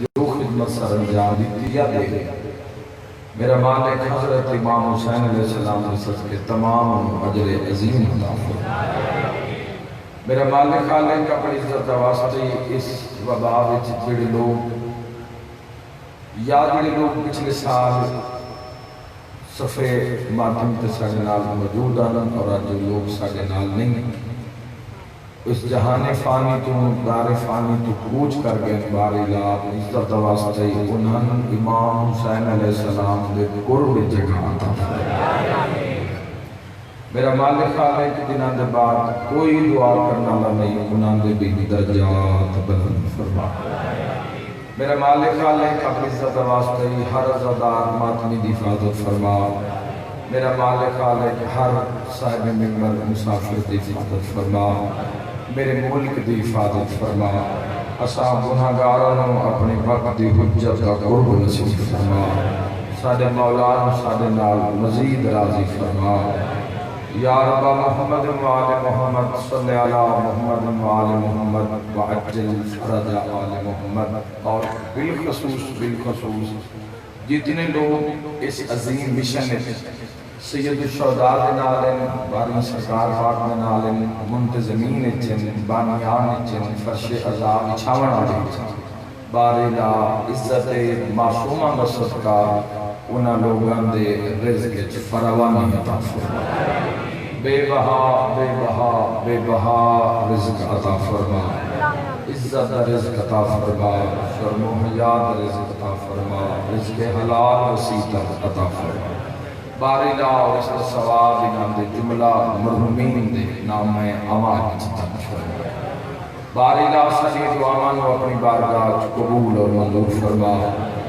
جو خدمت سر انجام دیتی یا دے میرا مالک حضرت امام حسین علیہ السلام نے سچ کے تمام اجر عظیم عطا فرمائے میرا مالک خالق اپنی عزت واسطے اس وبا وچ جڑے لوگ یا جڑے لوگ پچھلے سال صفے ماتم تے ساڈے نال موجود ہیں اور اج لوگ ساڈے نال نہیں اس جہان فانی تو دار فانی تو کوچ کر گئے بارے لا عزت واسطے انہاں امام حسین علیہ السلام دے قرب جگہ عطا فرمائے میرا مالک خالق دنوں دے بعد کوئی دعا کرنا والا نہیں انہاں دے بھی درجات بلند فرما میرا مالک خالق اپنی عزت واسطے ہر عزادار ماتمی دی حفاظت فرما میرا مالک خالق ہر صاحب ممبر مسافر دی حفاظت فرما میرے ملک دی حفاظت فرما اساں گناہگاراں اپنی وقت دی حجت کا قرب نصیب فرما ساڈے مولا ساڈے نال مزید راضی فرما یا رب محمد وآل محمد صلی علی محمد وآل محمد وعجل فرج آل محمد اور بالخصوص جتنے لوگ اس عظیم مشن سید الشہداء دے نالن باری سرکار پاک دے نالن منتظمین چن بانیان چن فرش عذاب چھاون والے بارے لا عزت معصومہ دا صدقہ انہاں لوگاں دے رزق وچ فراوانی عطا فرما بے بہا رزق عطا فرما عزت رزق عطا فرما شرم و حیات رزق عطا فرما رزق حلال وسیط عطا فرما باری لا اس کا ثواب انہاں دے جملہ مرحومین دے نام امان عطا فرما باری لا ساری دعاواں نو اپنی بارگاہ قبول اور منظور فرما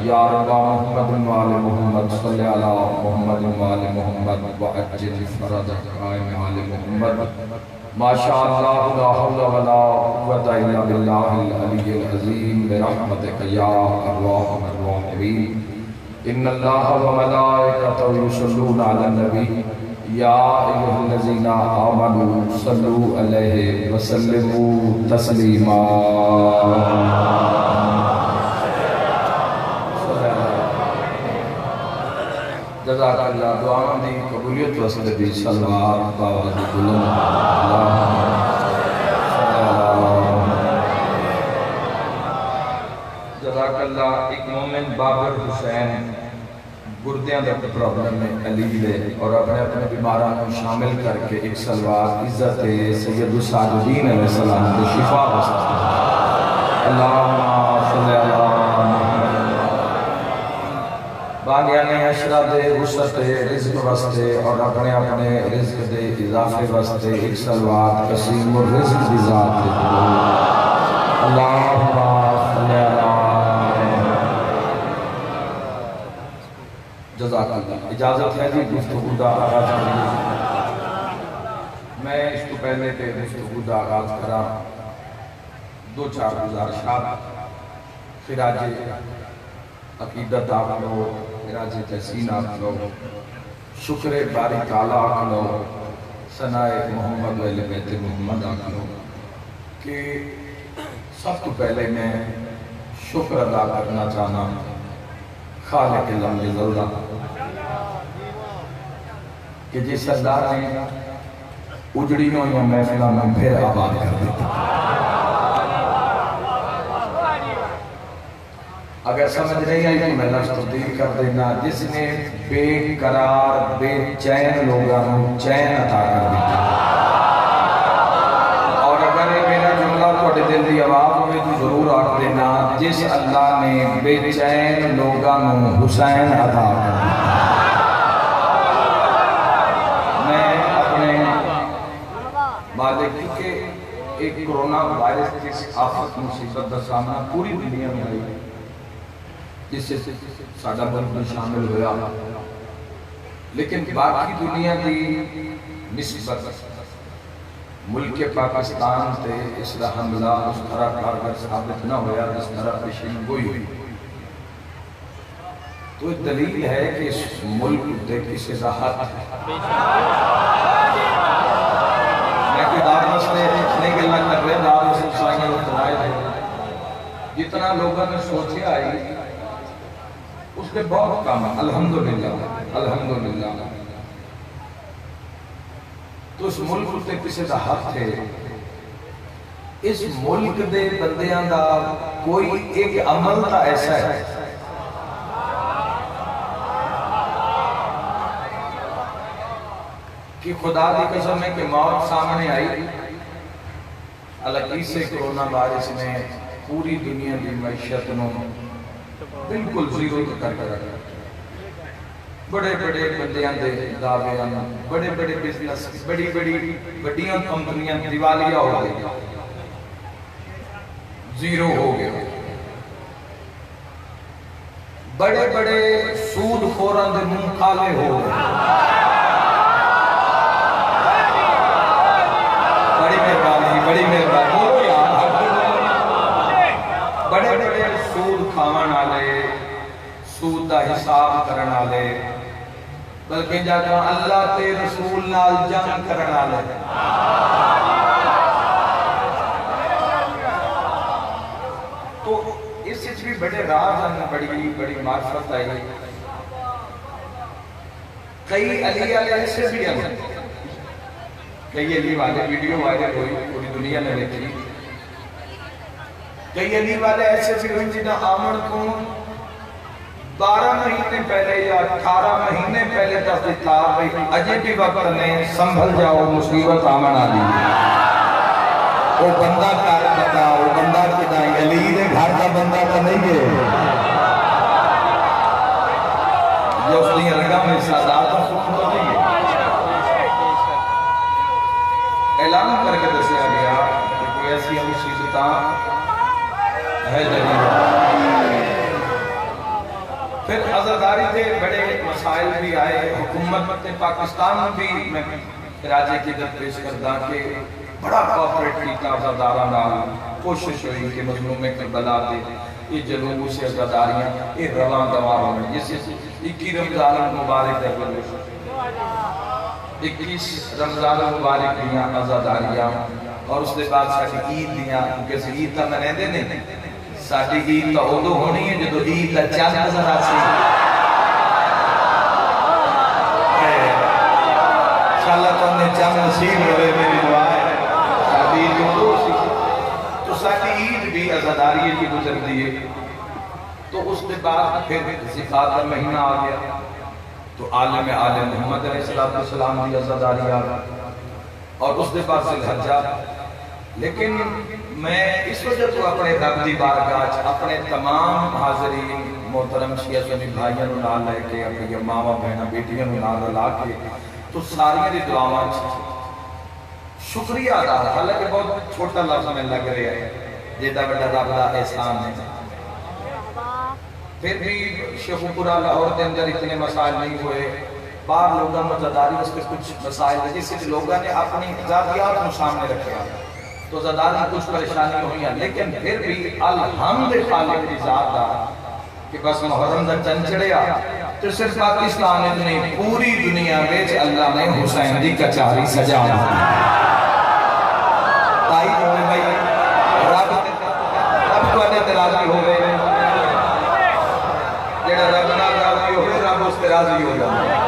یا رب محمد وآل محمد صلی علی محمد وآل محمد وعجل فرج قائم آل محمد ماشاءاللہ لا حول ولا قوت الا باللہ العلی العظیم برحمتک یا ارحم الراحمین ان اللہ وملائکتہ یصلون علی النبی یا ایھا الذین آمنوا صلوا علیہ وسلموا تسلیما جزاک اللہ دعاوں دی قبولیت واسطے بھی صلوات باوجود بلند جزاک اللہ ایک مومن بابر حسین گردیاں دا پرابلم میں علی دے اور اپنے بیماران کو شامل کر کے ایک صلوات عزت سید الساجدین علیہ السلام دے شفا واسطے اللہم صلی اللہ بانیان عشرہ دے وسعت رزق واسطے اور اپنے رزق دے اضافے واسطے ایک صلوات قسیم الرزق دی ذات دے اللہم صلی اللہ جزاک اللہ اجازت ہے جی گفتگو دا آغاز کریں میں اس کو پہلے کے گفتگو دا آغاز کرا دو چار گزارشات خراج عقیدت آپ لو خراج تحسین آپ لو شکر باری تعالیٰ آپ لو ثناء محمد و اہل بیت محمد آپ لو کہ سب تو پہلے میں شکر ادا کرنا چاہنا خالق لمحِ ذلہ کہ جس اللہ نے اجڑیوں یا محفلہ میں پھر آباد کر دیتا اگر سمجھ نہیں آئی تو میں لفظ تبدیل کر دینا جس نے بے قرار بے چین لوگوں چین عطا کر دیتا اور اگر یہ میرا جملہ توڑے دل دی آواز ہوئے تو ضرور آٹھ دینا جس اللہ نے بے چین لوگوں حسین عطا کر دیتا میں اپنے مالک کیونکہ ایک کرونا وائرس کی آفت مصیبت کا سامنا پوری دنیا میں آئی جس سے ساڈا ملک میں شامل ہویا لیکن باقی دنیا کی نسبت ملک پاکستان تے اس طرح حملہ اس طرح کارگر ثابت نہ ہویا اس طرح پیشین گوئی ہوئی تو ایک دلیل ہے کہ اس ملک تے کسی راحت میں کوئی دار مسئلے نہیں گلنا کر رہے دار مسئلے سائنگل اخترائی دے جتنا لوگوں نے سوچے آئی اس کے بہت کام ہے الحمدللہ الحمدللہ تو اس ملک تے کسی دا حق ہے اس ملک دے بندیاں دا کوئی ایک عمل تا ایسا ہے کہ خدا دی قسم ہے کہ موت سامنے آئی اللہ سے کرونا وائرس نے پوری دنیا کی معیشت نو بالکل زیرو کر کے رکھا بڑے بڑے بندیاں دے دعوے بڑے بڑے بزنس بڑی بڑیاں کمپنیاں دیوالیہ ہو گئی زیرو ہو گئے بڑے بڑے سود خوراں دے منہ کالے ہو گئے بڑی مہربانی بڑے بڑے سود کھاون والے سود دا حساب کرن والے بلکہ جا کہ اللہ تے رسول نال جنگ کرن والے تو اس وچ بھی بڑے راز ہیں بڑی معرفت آئی کئی علی والے ایسے بھی ہیں کئی علی والے ویڈیو وائرل ہوئی پوری دنیا نے دیکھی کئی علی والے ایسے بھی ہوئی جنہاں آمن کو 12 مہینے پہلے یا 18 مہینے پہلے تصدیق تھا اجے بھی وقت نے سنبھل جاؤ مصیبت آمن آ دی وہ بندہ کار بتا وہ بندہ کدائیں علی نے گھر کا بندہ کا نہیں ہے جو اس لیے رگا میں سادات اور سکون تو نہیں ہے اعلان کر کے دسیا گیا کہ کوئی ایسی مصیبتاں ہے پھر عزاداری تھے بڑے مسائل بھی آئے حکومت پاکستان بھی میں راجے کی در پیش کردہ کہ بڑا کوپریٹ کیتا عزادارہ نال کوشش ہوئی کہ مظلوم کربلا دے یہ جنوب سے عزاداریاں یہ روان دوار ہوئے جس 21 رمضان مبارک در بلوش 21 رمضان مبارک دیاں عزاداریاں اور اس کے بعد ساڑھی عید دیاں کیونکہ عید تا میں رہنے نہیں ساڑھی عید تا عودو ہونی ہے جدو عید تا چاند نظر آسی انشاءاللہ تو انہیں چاند نصیب ہوئے میری دعا ہے ساڑھی عید عودو سی تو ساڑھی عید بھی عزاداری کی گزر دیئے تو اس کے بعد پھر زکاة کا مہینہ آ گیا تو عالم محمد علیہ السلام کی عزاداری آ گیا اور اس کے بعد سے الحجہ لیکن میں اس وجہ تو اپنے رب دی بارگاہ اپنے تمام حاضرین محترم شیعہ سنی بھائیاں نو نال لے کے اپنی ماما بہنہ بیٹیاں نو نال لا کے تو ساری دی دعاواں شکریہ ادا حالانکہ بہت چھوٹا لفظ میں لگ رہا ہے جیتا بڑا رب دا احسان ہے پھر بھی شیخ پورا لاہور کے اندر اتنے مسائل نہیں ہوئے باہر لوگوں مزداری اس کے کچھ مسائل ہیں جس سے لوگوں نے اپنی ذاتیات کو سامنے رکھا تو زداری کچھ پریشانی ہوئی ہیں لیکن پھر بھی الحمد خالق کی ذات دا کہ بس محرم دا چند چڑیا تو صرف پاکستان اتنی پوری دنیا میں اللہ نے حسین دی کچاری سجا تائی ہوئے بھائی رب کو انہیں تراضی ہوئے جیڑا رب نہ راضی ہوئے رب اس تراضی ہو جائے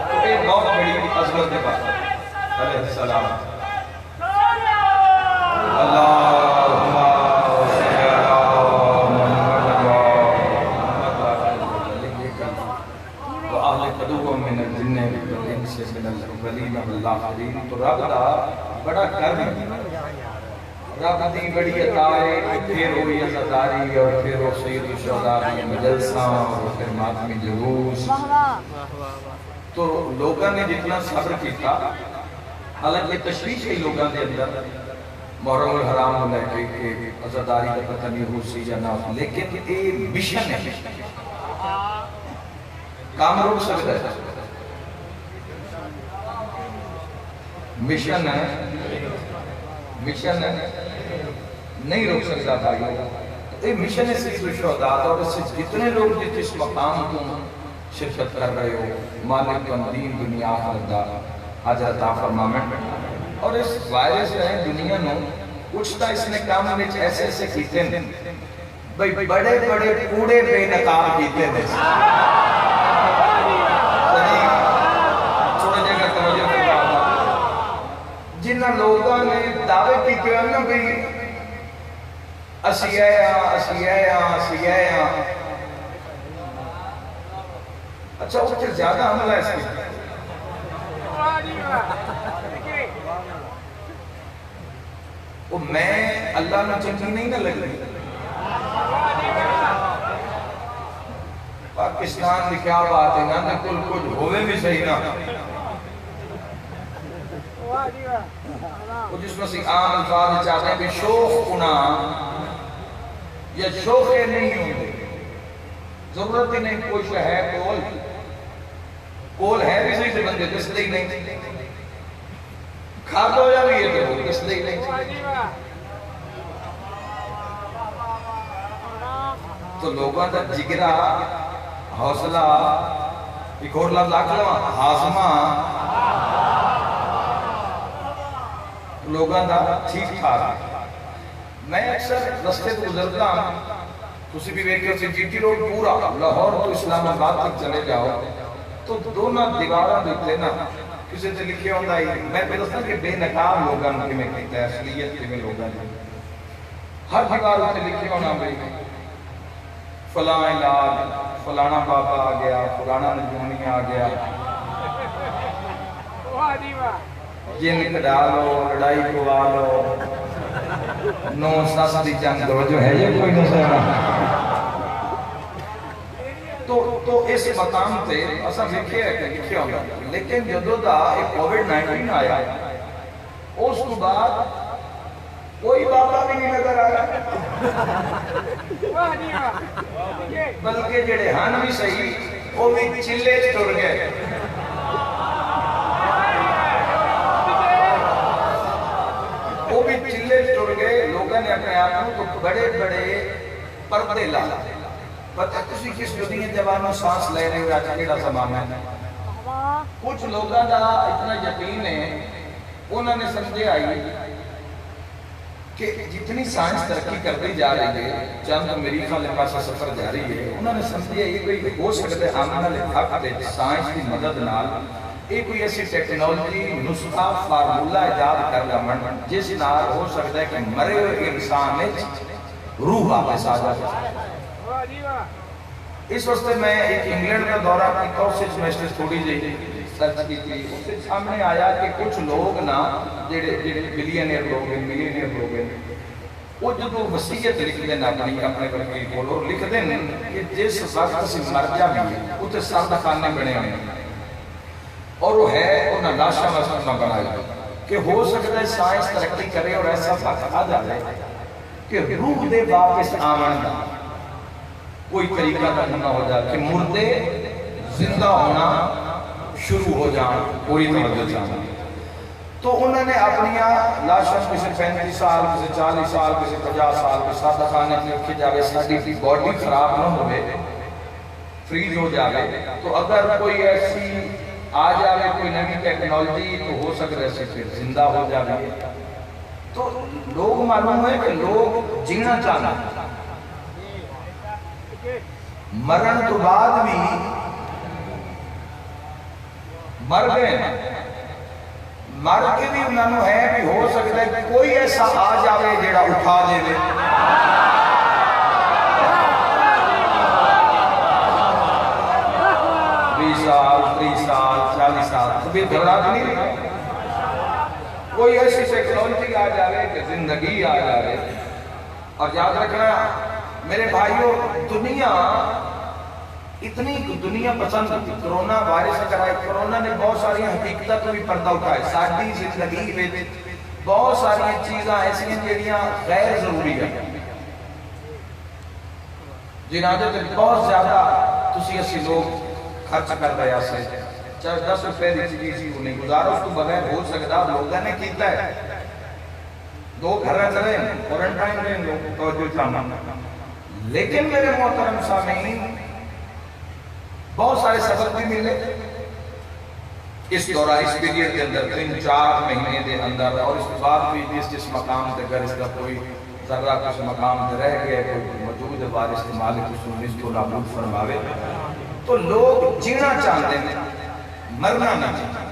تو ایک بہت بڑی عظمت کے پاس علیہ السلام اللہم صلی اللہ وآل قدوم من الجن والانس من الاولین والآخرین تو رب دا بڑا کرم رب دی بڑی عطائے پھر ہوئی عزاداری اور پھر ہو سید الشہداء مجلسہ اور پھر ماتمی جلوس تو لوگوں نے جتنا صبر کیتا حالانکہ تشویش ہے لوگوں کے اندر محرم الحرام ہو لے کے عزاداری کا پتہ نہیں ہو سی یا نہ لیکن یہ مشن ہے کام روک سکتا ہے مشن ہے نہیں روک سکتا بھائیو یہ مشن ہے سید الشہداء اور اس سے جتنے لوگ جس مقام کو شرکت کر رہے ہو مالک دین دنیا آخرت دا حضرت فرمامن اور اس وائرس رہے دنیا نو کچھ تو اس نے کام میں ایسے ایسے کیتے ہیں بھئی بڑے بڑے کوڑے بے نقاب کیتے ہیں چھوڑے جگہ توجہ کرتا جنہ لوگوں نے دعوے کیتے ہیں نا بھئی اسیاں اچھا اس سے زیادہ حملہ ہے اس کی وہ میں اللہ نے چنگی نہیں نہ لگ رہی پاکستان کی کیا بات ہے نا کل کچھ ہوئے بھی صحیح نا وہ جس میں سے عام الفاظ چاہتے ہیں کہ شوخ کنا یا شوخے نہیں ہوں ضرورت ہی نہیں کوئی شہ ہے کول ہے بھی صحیح سے بندے کس لئے نہیں کھاتا ہو یا بھی یہ تو کس لئے نہیں تو لوگوں کا جگرہ حوصلہ ایک اور لفظ آکلہ حاضمہ لوگوں کا ٹھیک ٹھاک میں اکثر رستے کو گزرتا ہوں تسی بھی ویکھے سے جی ٹی روڈ پورا لاہور تو اسلام آباد تک چلے جاؤ تو دونوں دیوارہ دیکھتے نا کسی سے لکھے ہوندہ ہی میں پہلتا کہ بے نقاب لوگاں کی میں کہتا ہے اصلیت کی میں لوگاں کی ہر دیوار سے لکھے ہونا بھئی فلاں علاج فلانا بابا آ گیا فلانا نجومی آ گیا جن کڑا لو لڑائی کوا لو نو ساس دی جنگ دو جو ہے یہ کوئی نہ سہنا تو اس مقام تے اسا دیکھے ہے کہ لکھے ہوگا لیکن جدو دا ایک کووڈ-19 آیا اس کو بعد کوئی بابا بھی نہیں نظر آیا بلکہ جڑے ہن بھی صحیح وہ بھی چلے ٹر گئے وہ بھی چلے ٹر گئے لوگوں نے اپنے آپ کو بڑے بڑے پردے لا پتہ کسی کس دنیا جوانوں سانس لے رہے ہوئے کیڑا زمانہ ہے کچھ لوگوں کا اتنا یقین ہے انہوں نے سمجھے آئی کہ جتنی سائنس ترقی کرتی جا رہی ہے چند امریکہ لے پاسا سفر جاری ہے انہوں نے سمجھے یہ کوئی ہو سکتے آمنہ لے حق دے سائنس کی مدد نال ایک کوئی ایسی ٹیکنالوجی نسخہ فارمولہ ایجاد کر لمن جس نال ہو سکتا ہے کہ مرے ہوئے انسان نے روح واپس آ جاتا ہے اس وقت میں ایک انگلینڈ کا دورہ کی کوشش میں اس تھوڑی جی سرچ کی تھی اس سے سامنے آیا کہ کچھ لوگ نا بلینئر لوگ ہیں وہ جو وسیعت لکھ دیں اپنے وکیل کو اور لکھ دیں کہ جس وقت سے مرجع بھی ہے اسے سردخانے بنے ہوئے اور وہ ہے انہیں لاشا مسئلہ نہ بنایا کہ ہو سکتا ہے سائنس ترقی کرے اور ایسا وقت آ جائے کہ روح دے واپس آمن دا کوئی طریقہ نہ ہو جائے کہ مردے زندہ ہونا شروع ہو جائیں کوئی توجہ چاہتا تو انہوں نے اپنی لاشن کسی 35 سال کسی 40 سال کسی 50 سال کسی سادہ خانے کی رکھی جاوے ساڑی باڈی خراب نہ ہوئے فریز ہو جاوے تو اگر کوئی ایسی آ جاوے کوئی نئی ٹیکنالوجی تو ہو سکتا ہے پھر زندہ ہو جاوے تو لوگ معلوم ہے کہ لوگ جینا چاہنا مرن تو بعد بھی مر گئے مر کے بھی انہوں ہے بھی ہو سکتا ہے کوئی ایسا آ جاوے جیڑا اٹھا دے دے 20 سال 30 سال 40 سال کبھی گھبراہٹ نہیں رہی کوئی ایسی ٹیکنالوجی آ جاوے کہ زندگی آ جاوے اور یاد رکھنا میرے بھائیوں دنیا اتنی دنیا پسند کرونا وائرس اگر آئے کرونا نے بہت ساری حقیقتہ تو بھی پردہ اٹھائے ساری زندگی میں بہت ساری چیزاں ایسی ہیں جیڑیاں غیر ضروری ہیں جنازے تک بہت زیادہ تسی اسی لوگ خرچ کر رہے ہیں چاہے 10 روپے دی چیزی انہیں گزارو اس کو بغیر ہو سکتا لوگوں نے کیتا ہے دو گھر رہے ہیں کورنٹائن رہے ہیں لوگ توجہ چاہنا لیکن میرے محترم سامعین بہت سارے سبب بھی ملے اس دوران اس پیریڈ کے اندر 3-4 مہینے دے اندر، اور اس بعد بھی جس مقام تے اگر اس کا کوئی ذرہ کچھ مقام تے رہ گیا، کوئی موجود وارث مالک اس کو نابود فرماوے، تو لوگ جینا چاہتے ہیں، مرنا نہ چاہتے۔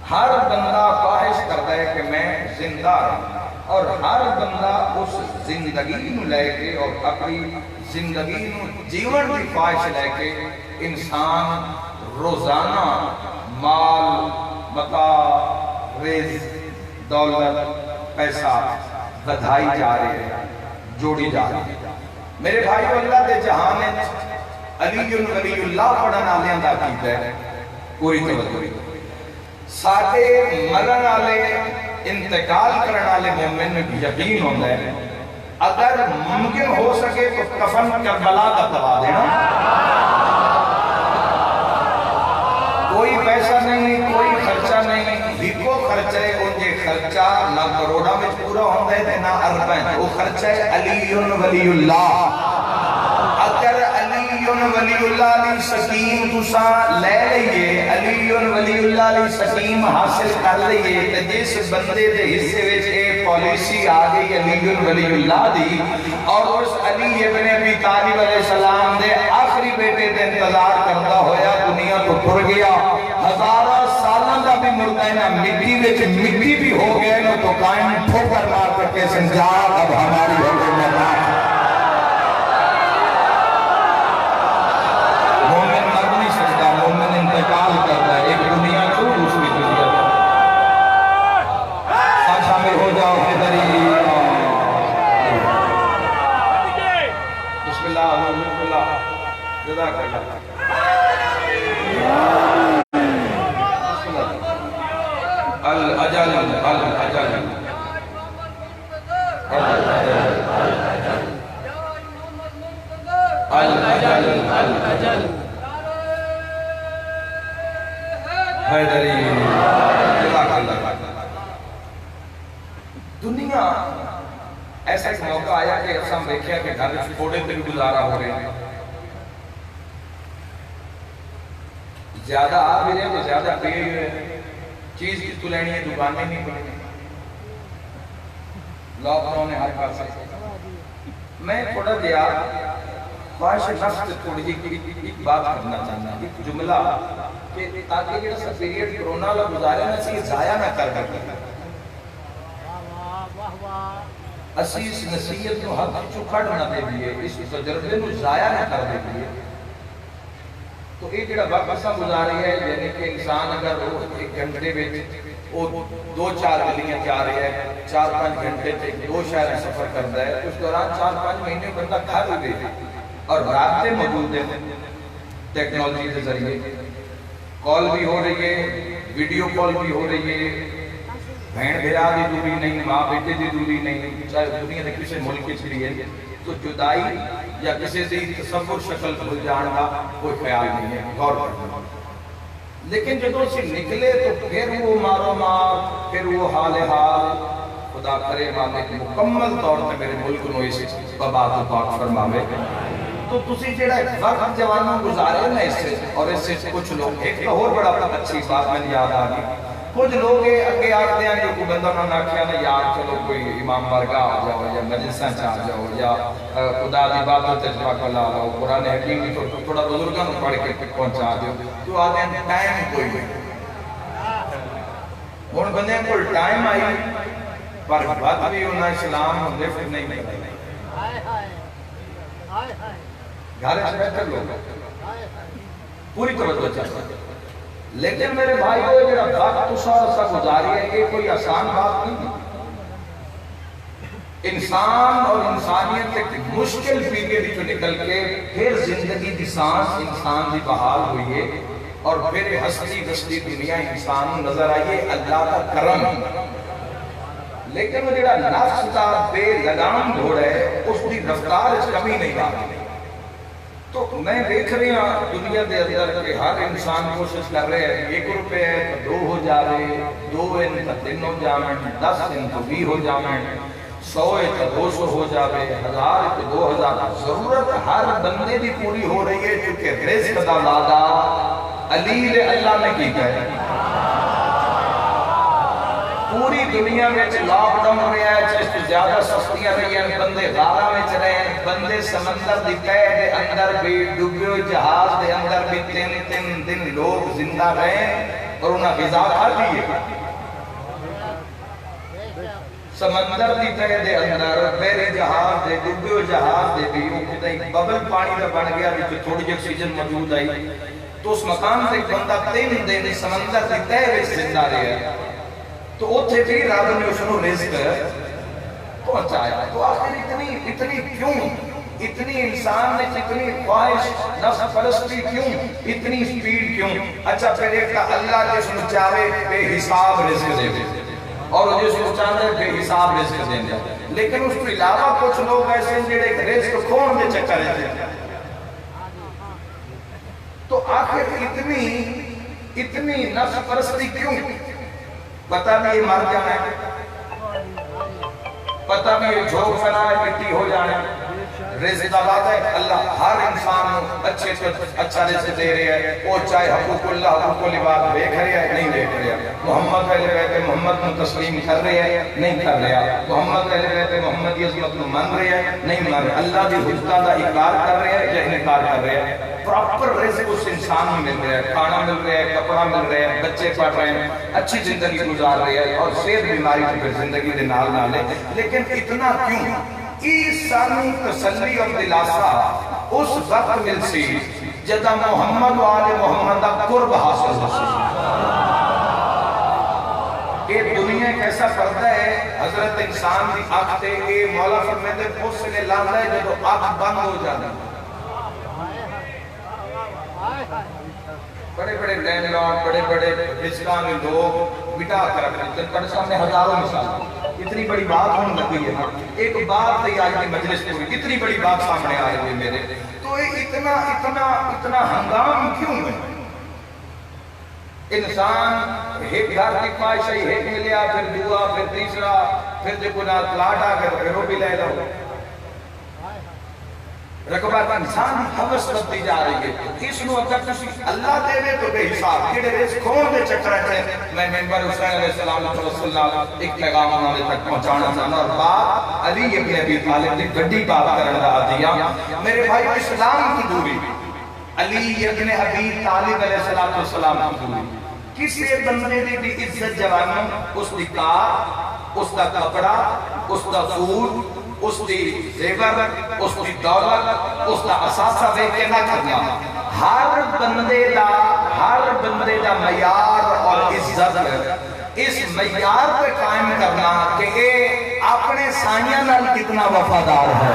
ہر بندہ خواہش کرتا ہے کہ میں زندہ رہوں، اور ہر بندہ اس زندگی نو لے کے اور اپنی زندگی نو جیون کی خواہش لے کے انسان روزانہ مال، متاع، رزق، دولت، پیسہ بدھائی جا رہے ہیں، جوڑی جا رہے ہیں۔ میرے بھائی اللہ دے جہانے علی ولی اللہ پڑھنا لیاں دا کیتا ہے پوری توجہ۔ ساڑھے مرن آلے انتقال کرن آلے مومن میں یقین ہوتا ہے اگر ممکن ہو سکے تو کفن کربلا کا دبا دینا، کوئی پیسہ نہیں، کوئی خرچہ نہیں، بھیکو خرچہ ہے، انجھے خرچہ نہ کروڑا میں پورا ہوتا ہے نہ اربین، وہ خرچہ ہے علی ولی اللہ۔ اگر علی ولی اللہ علیہ سکیم تسا لے لئیے، علی ولی اللہ علیہ سکیم حاصل کر لئیے، تو جس بندے دے حصے وچ ایک پالیسی آگئی علی ولی اللہ دی، اور اس علی ابن ابی طالب علیہ السلام دے آخری بیٹے دے انتظار کرتا ہویا دنیا کو ٹر گیا، ہزارہ سالوں کا بھی مردہ ہے نا، مٹی وچ مٹی بھی ہو گئے نا، تو قائم ٹھوکر مار کر کے سنجاد اب ہماری ہو گئی مردہ۔ مومن مر نہیں سکتا، مومن انتقال کرتا ہے، ایک دنیا کو دوسری دنیا کو۔ ساتھ شامل ہو جاؤ حیدری، بسم اللہ الحمد للہ جزاک اللہ۔ الاجل الاجل الاجل حیدری جزاک اللہ۔ دنیا ایسا ایک موقع آیا کہ ایسا ہم دیکھیا کہ گھر تھوڑے دن گزارا ہو رہے ہیں، زیادہ آ بھی رہے تو زیادہ پہ چیز کی تو لینی ہے، دکانیں نہیں کھلیں، لاک ڈاؤن نے ہر پاس سے۔ میں تھوڑا دیا خواہش نفس سے تھوڑی ایک بات کرنا چاہنا، ایک جملہ کہ تاکہ یہ سا پیریڈ کرونا لوگ گزارے نا سی ضائع نہ کر کر اسی اس نصیحت کو حق چکھڑ نہ دے دیئے، اس تجربے کو ضائع نہ کر دے دیئے۔ تو ایک جڑا وقت ایسا گزاری ہے، یعنی کہ انسان اگر ایک گھنٹے میں 2-4 گلیاں جا رہے ہیں، 4-5 گھنٹے تک 2 شہر سفر کرتا ہے، اس دوران 4-5 مہینے بندہ گھر ہوئے اور رابطے موجود ہیں ٹیکنالوجی کے ذریعے، کال بھی ہو رہی ہے، ویڈیو کال بھی ہو رہی ہے، بہن بھرا دی دوری نہیں، ماں بیٹے دی دوری نہیں، چاہے دنیا نے کسی ملک کے لیے، تو جدائی یا کسی سے تصور شکل بھول جان کا کوئی خیال نہیں ہے، غور کرنا۔ لیکن جب اسے نکلے تو پھر وہ مارو مار، پھر وہ حال حال، خدا کرے مالک مکمل طور سے میرے ملک نو اس بابات پاک فرماوے۔ تو تسی جڑا وقت جوانوں گزارے نا اس سے، اور اس سے کچھ لوگ، ایک اور بڑا اچھی بات میں یاد آگی، کچھ لوگ اگے آتے ہیں جو کوئی بندہ نہ کیا نا یار چلو کوئی امام بارگاہ آ جاؤ یا مجلساں چاہ جاؤ یا خدا دی باتوں تجربہ کر لا لو، قرآن حکیم کی تھوڑا بزرگاں کو پڑھ کے پہنچا دیو، تو آتے ہیں ٹائم کوئی نہیں۔ ان بندے کو ٹائم آئی پر بات بھی انہاں اسلام لفٹ نہیں کرتا، گھر سے بہتر لوگ پوری توجہ چاہتا۔ لیکن میرے بھائی کو یہ وقت تو سا گزاری ہے، یہ کوئی آسان بات نہیں۔ انسان اور انسانیت ایک مشکل پیریڈ جو نکل کے پھر زندگی کی سانس انسان کی بحال ہوئی ہے، اور پھر ہستی بستی دنیا انسان نظر آئیے اللہ کا کرم۔ لیکن وہ جڑا نفس کا بے لگام گھوڑ ہے، اس کی رفتار اس کمی نہیں آتی۔ تو میں دیکھ رہی ہوں دنیا دے اندر کہ ہر انسان کوشش کر رہے ہیں، 1 روپے ہے تو 2 ہو جاوے، 2 ان تو 3 ہو جاویں، 10 ان تو 20 ہو جاویں، 100 تو 200 ہو جاوے، 1000 تو 2000۔ ضرورت ہر بندے دی پوری ہو رہی ہے، چونکہ رزق دا وعدہ علی دے اللہ نے کی ہے پوری دنیا میں لاک ڈاؤن رہا ہے جس سے زیادہ سختیاں رہی ہیں بندے غارہ میں چلے ہیں بندے سمندر دی تہہ دے اندر بھی ڈوبے ہوئے جہاز دے اندر بھی تین دن لوگ زندہ رہے اور انہاں غذا کھا لیے سمندر دی تہہ دے اندر پہلے جہاز دے ڈوبے ہوئے جہاز دے بھی ایک ببل پانی کا بن گیا بھی تھوڑی جی آکسیجن موجود آئی تو اس مقام سے ایک بندہ 3 دن سمندر دی تہہ وچ زندہ رہا تو اوتھے بھی رب نے اس کو رزق پہنچایا تو آخر اتنی کیوں اتنی انسان نے اتنی خواہش نفس پرستی کیوں اتنی سپیڈ کیوں اچھا پھر ایک اللہ جس کو چاہے بے حساب رزق دے دے اور جس کو چاہے بے حساب رزق دے دے لیکن اس کے علاوہ کچھ لوگ ایسے ہیں جڑے رزق کھون دے چکر رہتے تو آخر اتنی نفس پرستی کیوں پتہ بھی یہ مر جانا ہے پتہ بھی یہ جھوک فنا ہے مٹی ہو جانا ہے رزق بات ہے اللہ ہر انسان اچھے سے اچھا رزق دے رہے ہیں وہ چاہے حقوق اللہ حقوق العباد دیکھ رہے ہیں نہیں دیکھ رہے ہیں محمد اہل بیت محمد کو تسلیم کر رہے ہیں نہیں کر رہے ہیں محمد اہل بیت محمد کی عظمت کو مان رہے ہیں نہیں مان رہے اللہ کی حقوق کا اقرار کر رہے ہیں یا انکار کر رہے ہیں پراپر رزق اس انسان میں مل رہا ہے کھانا مل رہا ہے کپڑا مل رہا ہے بچے پڑھ رہے ہیں اچھی زندگی گزار رہے ہیں اور صحت بیماری کی پھر زندگی دے نال نال ہے لیکن اتنا کیوں اس سانی تسلی اور دلاسا اس وقت مل سی جدہ محمد و آل محمد قرب حاصل ہو سی کہ دنیا ایک ایسا پردہ ہے حضرت انسان دی آنکھ تے کہ مولا فرمیدے خود سے لے لاندہ ہے جدو آنکھ بند ہو جانا بڑے بڑے لینڈ لارڈ بڑے بڑے رزقانی لوگ بٹا کر رکھتے ہیں سامنے ہزاروں مثال اتنی بڑی بات ہونے لگی ہے ایک بات تھی آج کی مجلس پوری اتنی بڑی بات سامنے آئے ہوئے میرے تو اتنا ہنگام کیوں ہے انسان ایک گھر کی خواہش ہے ایک ملیا پھر دعا پھر تیسرا پھر جو گناہ پلاٹ آ گئے پھر وہ بھی لے لو رقبہ انسان حوث بنتی جا رہی ہے اس نو اگر کسی اللہ دے دے تو بے حساب کیڑے رزق کھون دے چکر ہے میں ممبر حسین علیہ السلام صلی اللہ علیہ وسلم ایک پیغام انہوں تک پہنچانا چاہنا اور بات علی ابن ابی طالب نے گڈی بات کرنے رہا دیا میرے بھائی اسلام کی دوری علی ابن ابی طالب علیہ السلام کی دوری کسی بندے نے بھی عزت جوانوں اس دی کار اس دا کپڑا اس دا سود اس دی زیور اس دی دولت اس دا اساسہ دے کے نہ کرنا ہر بندے دا معیار اور عزت اس معیار پہ قائم کرنا کہ اے اپنے سائیاں نال کتنا وفادار ہے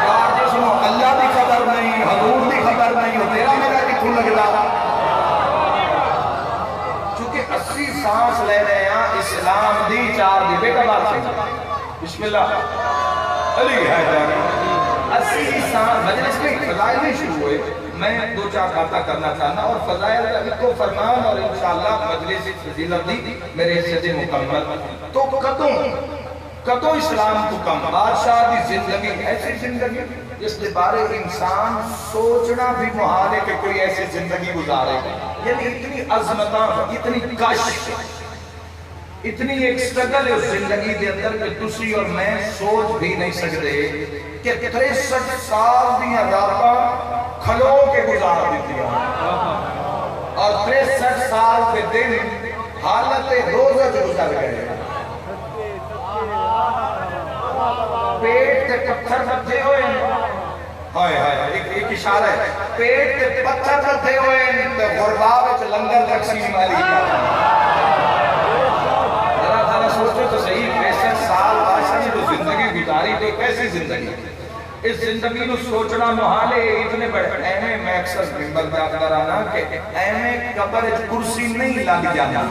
یار جس نو اللہ دی خبر نہیں حضور دی خبر نہیں ہو تیرا میرا کتوں لگتا چونکہ 80 سانس لے رہے ہیں اسلام دی 4 دی بیٹا بات سے بسم اللہ علی حیدر 80 سال مجلس میں فضائل نہیں شروع ہوئے میں 2-4 باتیں کرنا چاہنا اور فضائل کو فرمان اور انشاءاللہ مجلس فضیلت دی میرے حصے مکمل تو کدوں اسلام کو کم بادشاہ دی زندگی ایسی زندگی جس کے بارے انسان سوچنا بھی محال ہے کہ کوئی ایسی زندگی گزارے یعنی اتنی عظمتاں اتنی کش اتنی ایک سٹرگل ہے اس زندگی دے اندر کہ تسی اور میں سوچ بھی نہیں سکتے کہ 63 سال دیا راتاں کھلو کے گزار دیتی ہیں اور 63 سال کے دن حالت روزہ جو گزار گئے پیٹ کے پتھر بچے ہوئے ایک اشارہ ہے پیٹ کے پتھر بچے ہوئے غرباب لنگر تقسیم علی کا سوچو تو صحیح 65 سال بادشاہ نے جو زندگی گزاری تو کیسی زندگی اس زندگی کو سوچنا محال ہے اتنے بڑے ایمیں میں اکثر ممبر پہ آتا رہا کہ ایمیں قبر کرسی نہیں لگ جانا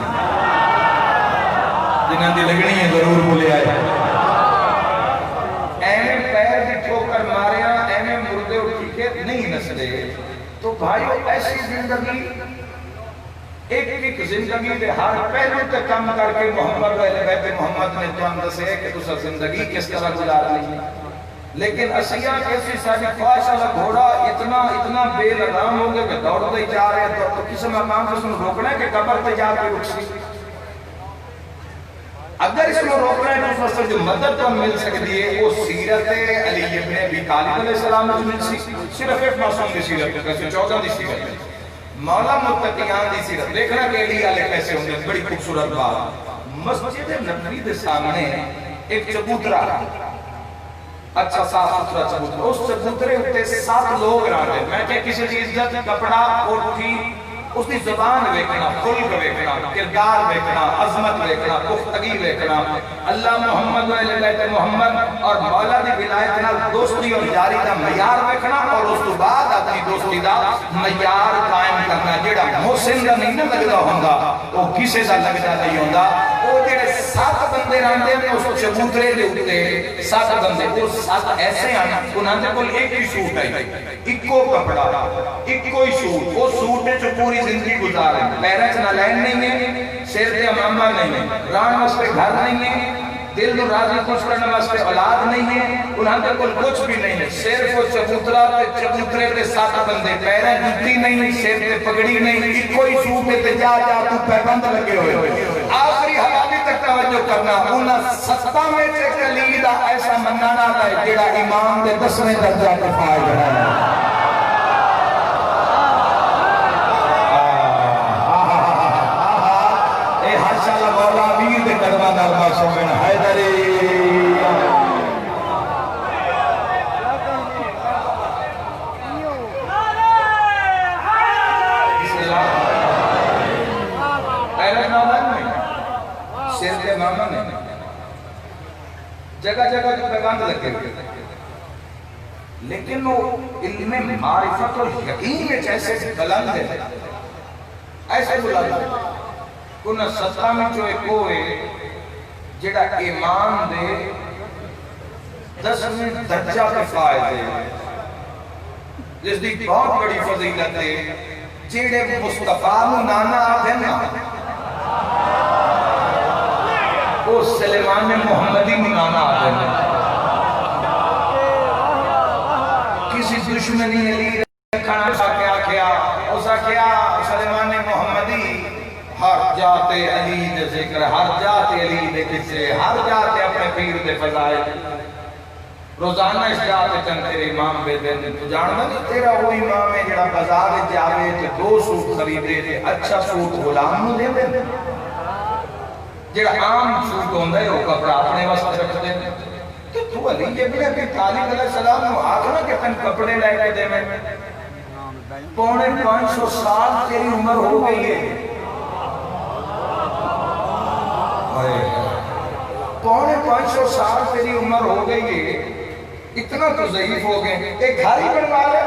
جنہاں دی لگنی ہے ضرور بولے آئے ایمیں پیر بھی ٹھوکر ماریا ایمیں مردے اٹھی کے نہیں نسلے تو بھائیو ایسی زندگی ایک زندگی دے ہر پہلو تے کم کر کے محمد و اہل بیت محمد نے تو اندر سے کہ تسا زندگی کس طرح گزار لی لیکن اسیہ کیسی ساری خواہش والا گھوڑا اتنا بے لگام ہو گیا کہ دوڑتے ہی جا رہے ہیں، تو کسی مقام سے اس میں روکنا ہے کہ قبر پہ جا کے رکسی؟ اگر اس میں روکنا ہے تو اس سے جو مدد تو مل سکتی ہے وہ سیرت علی ابن ابی طالب علیہ السلام جو مل سکتی، صرف ایک معصوم کی سیرت کیسے 14 دی سیرت مولا متقیان دی سیرت دیکھنا کہ علی والے کیسے ہوں گے. بڑی خوبصورت بات، مسجد نبوی کے سامنے ایک چبوترا، اچھا صاف ستھرا چبوترا، اس چبوترے ہوتے 7 لوگ رہتے. میں کہ کسی کی عزت کپڑا کوٹھی اس کی زبان ویکھنا، خلق ویکھنا، کردار ویکھنا، عظمت ویکھنا، پختگی ویکھنا، اللہ محمد و اہل بیت محمد اور مولا دی ولایت نال دوستی اور یاری دا معیار ویکھنا، اور اس تو بعد اپنی دوستی دا معیار قائم کرنا. جیڑا محسن دا نہیں نہ لگدا ہوندا وہ کسے دا لگدا نہیں ہوندا. وہ جڑے 7 بندے رہندے نے اس چبوترے دے اوتے 7 بندے، وہ 7 ایسے ہیں انہاں دے کول ایک ہی سوٹ ہے، اکو کپڑا، اکو ہی سوٹ. وہ سوٹ وچ پوری زندگی گزار رہے ہیں. پیروں چ نالین نہیں ہے، سر تے امامہ نہیں ہے، رہن واسطے گھر نہیں ہے، دل نو راضی خوش کرنے واسطے اولاد نہیں ہے، انہاں دے کول کچھ بھی نہیں ہے. صرف وہ چبوترا تے چبوترے تے 7 بندے، پیریں جُتی نہیں، سر تے پگڑی نہیں، اکو ہی سوٹ تے جا تو پیبند لگے ہوئے. آخری حوالی تک توجہ کرنا، انہاں 7 میں سے علی دا ایسا منانا ہے جیڑا امام دے 10ویں درجہ تے فائز ہے. جگہ جگہ جو پیغام لگے ہوئے، لیکن وہ علم معرفت اور یقین میں ایسے بلند ہے، ایسے بلند ہے. انہاں 7 میں جو ایک ہوئے جڑا ایمان دے 10ویں درجہ پہ فائز ہے، جس دی بہت بڑی فضیلت ہے. جڑے مصطفیٰ نو نانا آتے نا وہ سلیمان محمدی منانا آتے ہیں. کسی دشمنی علی رکھنا اسا کیا سلیمان محمدی ہر جاتے علی دے ذکر، ہر جاتے علی دے قصے، ہر جاتے اپنے پیر دے فضائل، روزانہ اس جاتے چند تیرے امام بے دن. تو جاننا نہیں تیرا وہ امام ہے جڑا بازار جاوے تے 2 سوٹ خریدے تے اچھا سوٹ غلام نو دے دے، جڑا عام سوٹ ہوندہ ہے وہ کپڑا اپنے واسطے رکھتے ہیں. تو علی ابن ابی طالب علیہ السلام نو آخنا کہ تن کپڑے لائے کے دے میں 550 سال تیری عمر ہو گئی ہے، 550 سال تیری عمر ہو گئی ہے، اتنا تو ضعیف ہو گئے. ایک گھر ہی بنوا لے،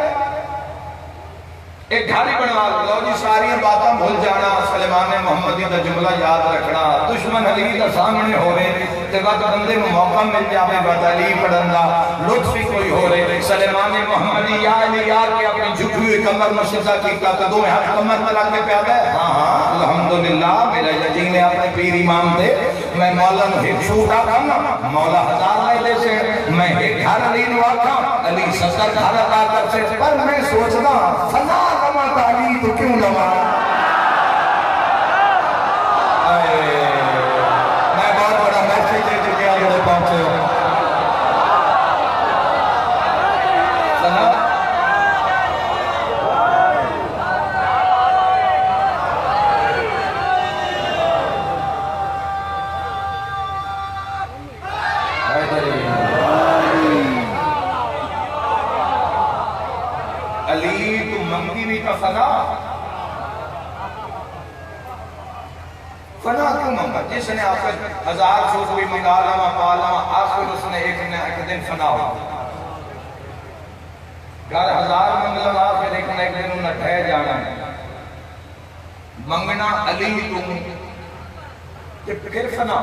ایک گھر ہی بنوا لو جی. ساری باتاں بھول جانا، سلیمان محمدی دا جملہ یاد رکھنا، دشمن علی دا سامنے ہو رہے تے وقت بندے میں موقع مل جاوے وقت علی پڑھن دا لطف ہی کوئی ہو رہے. سلیمان محمدی یا علی یا کے اپنی جھکی ہوئی کمر مشدہ کیتا تو 2 ہاتھ کمر میں لگ کے پیادا ہے. ہاں الحمدللہ میرا یقین ہے اپنے پیر امام دے میں مولا نو ایک سوٹ آکھا نا مولا 1000 لائے دے سے میں ایک گھر علی نو آکھا علی 70 گھر عطا کر سے. پر میں سوچنا فنا لما تعلی تو کیوں لما. میں بہت بڑا میسیج دے چکے آگے پہنچے ہوں. علی تو منگی بھی کا فنا کیوں منگا؟ جس نے آخر 1000 سوٹ بھی منگا لما پا لما آخر اس نے ایک دن فنا ہو گھر 1000 منگ لما آخر ایک دن انہیں ٹھہ جانا ہے. منگنا علی تم پھر فنا،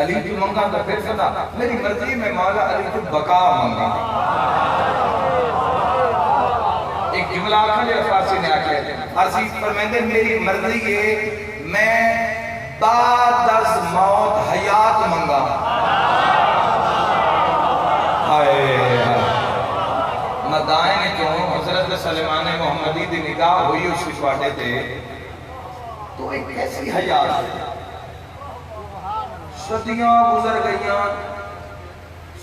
علی تو منگا تو پھر فنا. میری مرضی میں مولا علی تو بقا منگا. ایک جملہ آخر جو فارسی نے آکھے فارسی فرمیندے میری مرضی ہے میں بعد از موت حیات منگا. دی نگاہ ہوئی اس کی سواٹے تھے تو ایک ایسی حیات ہے صدیاں گزر گئیاں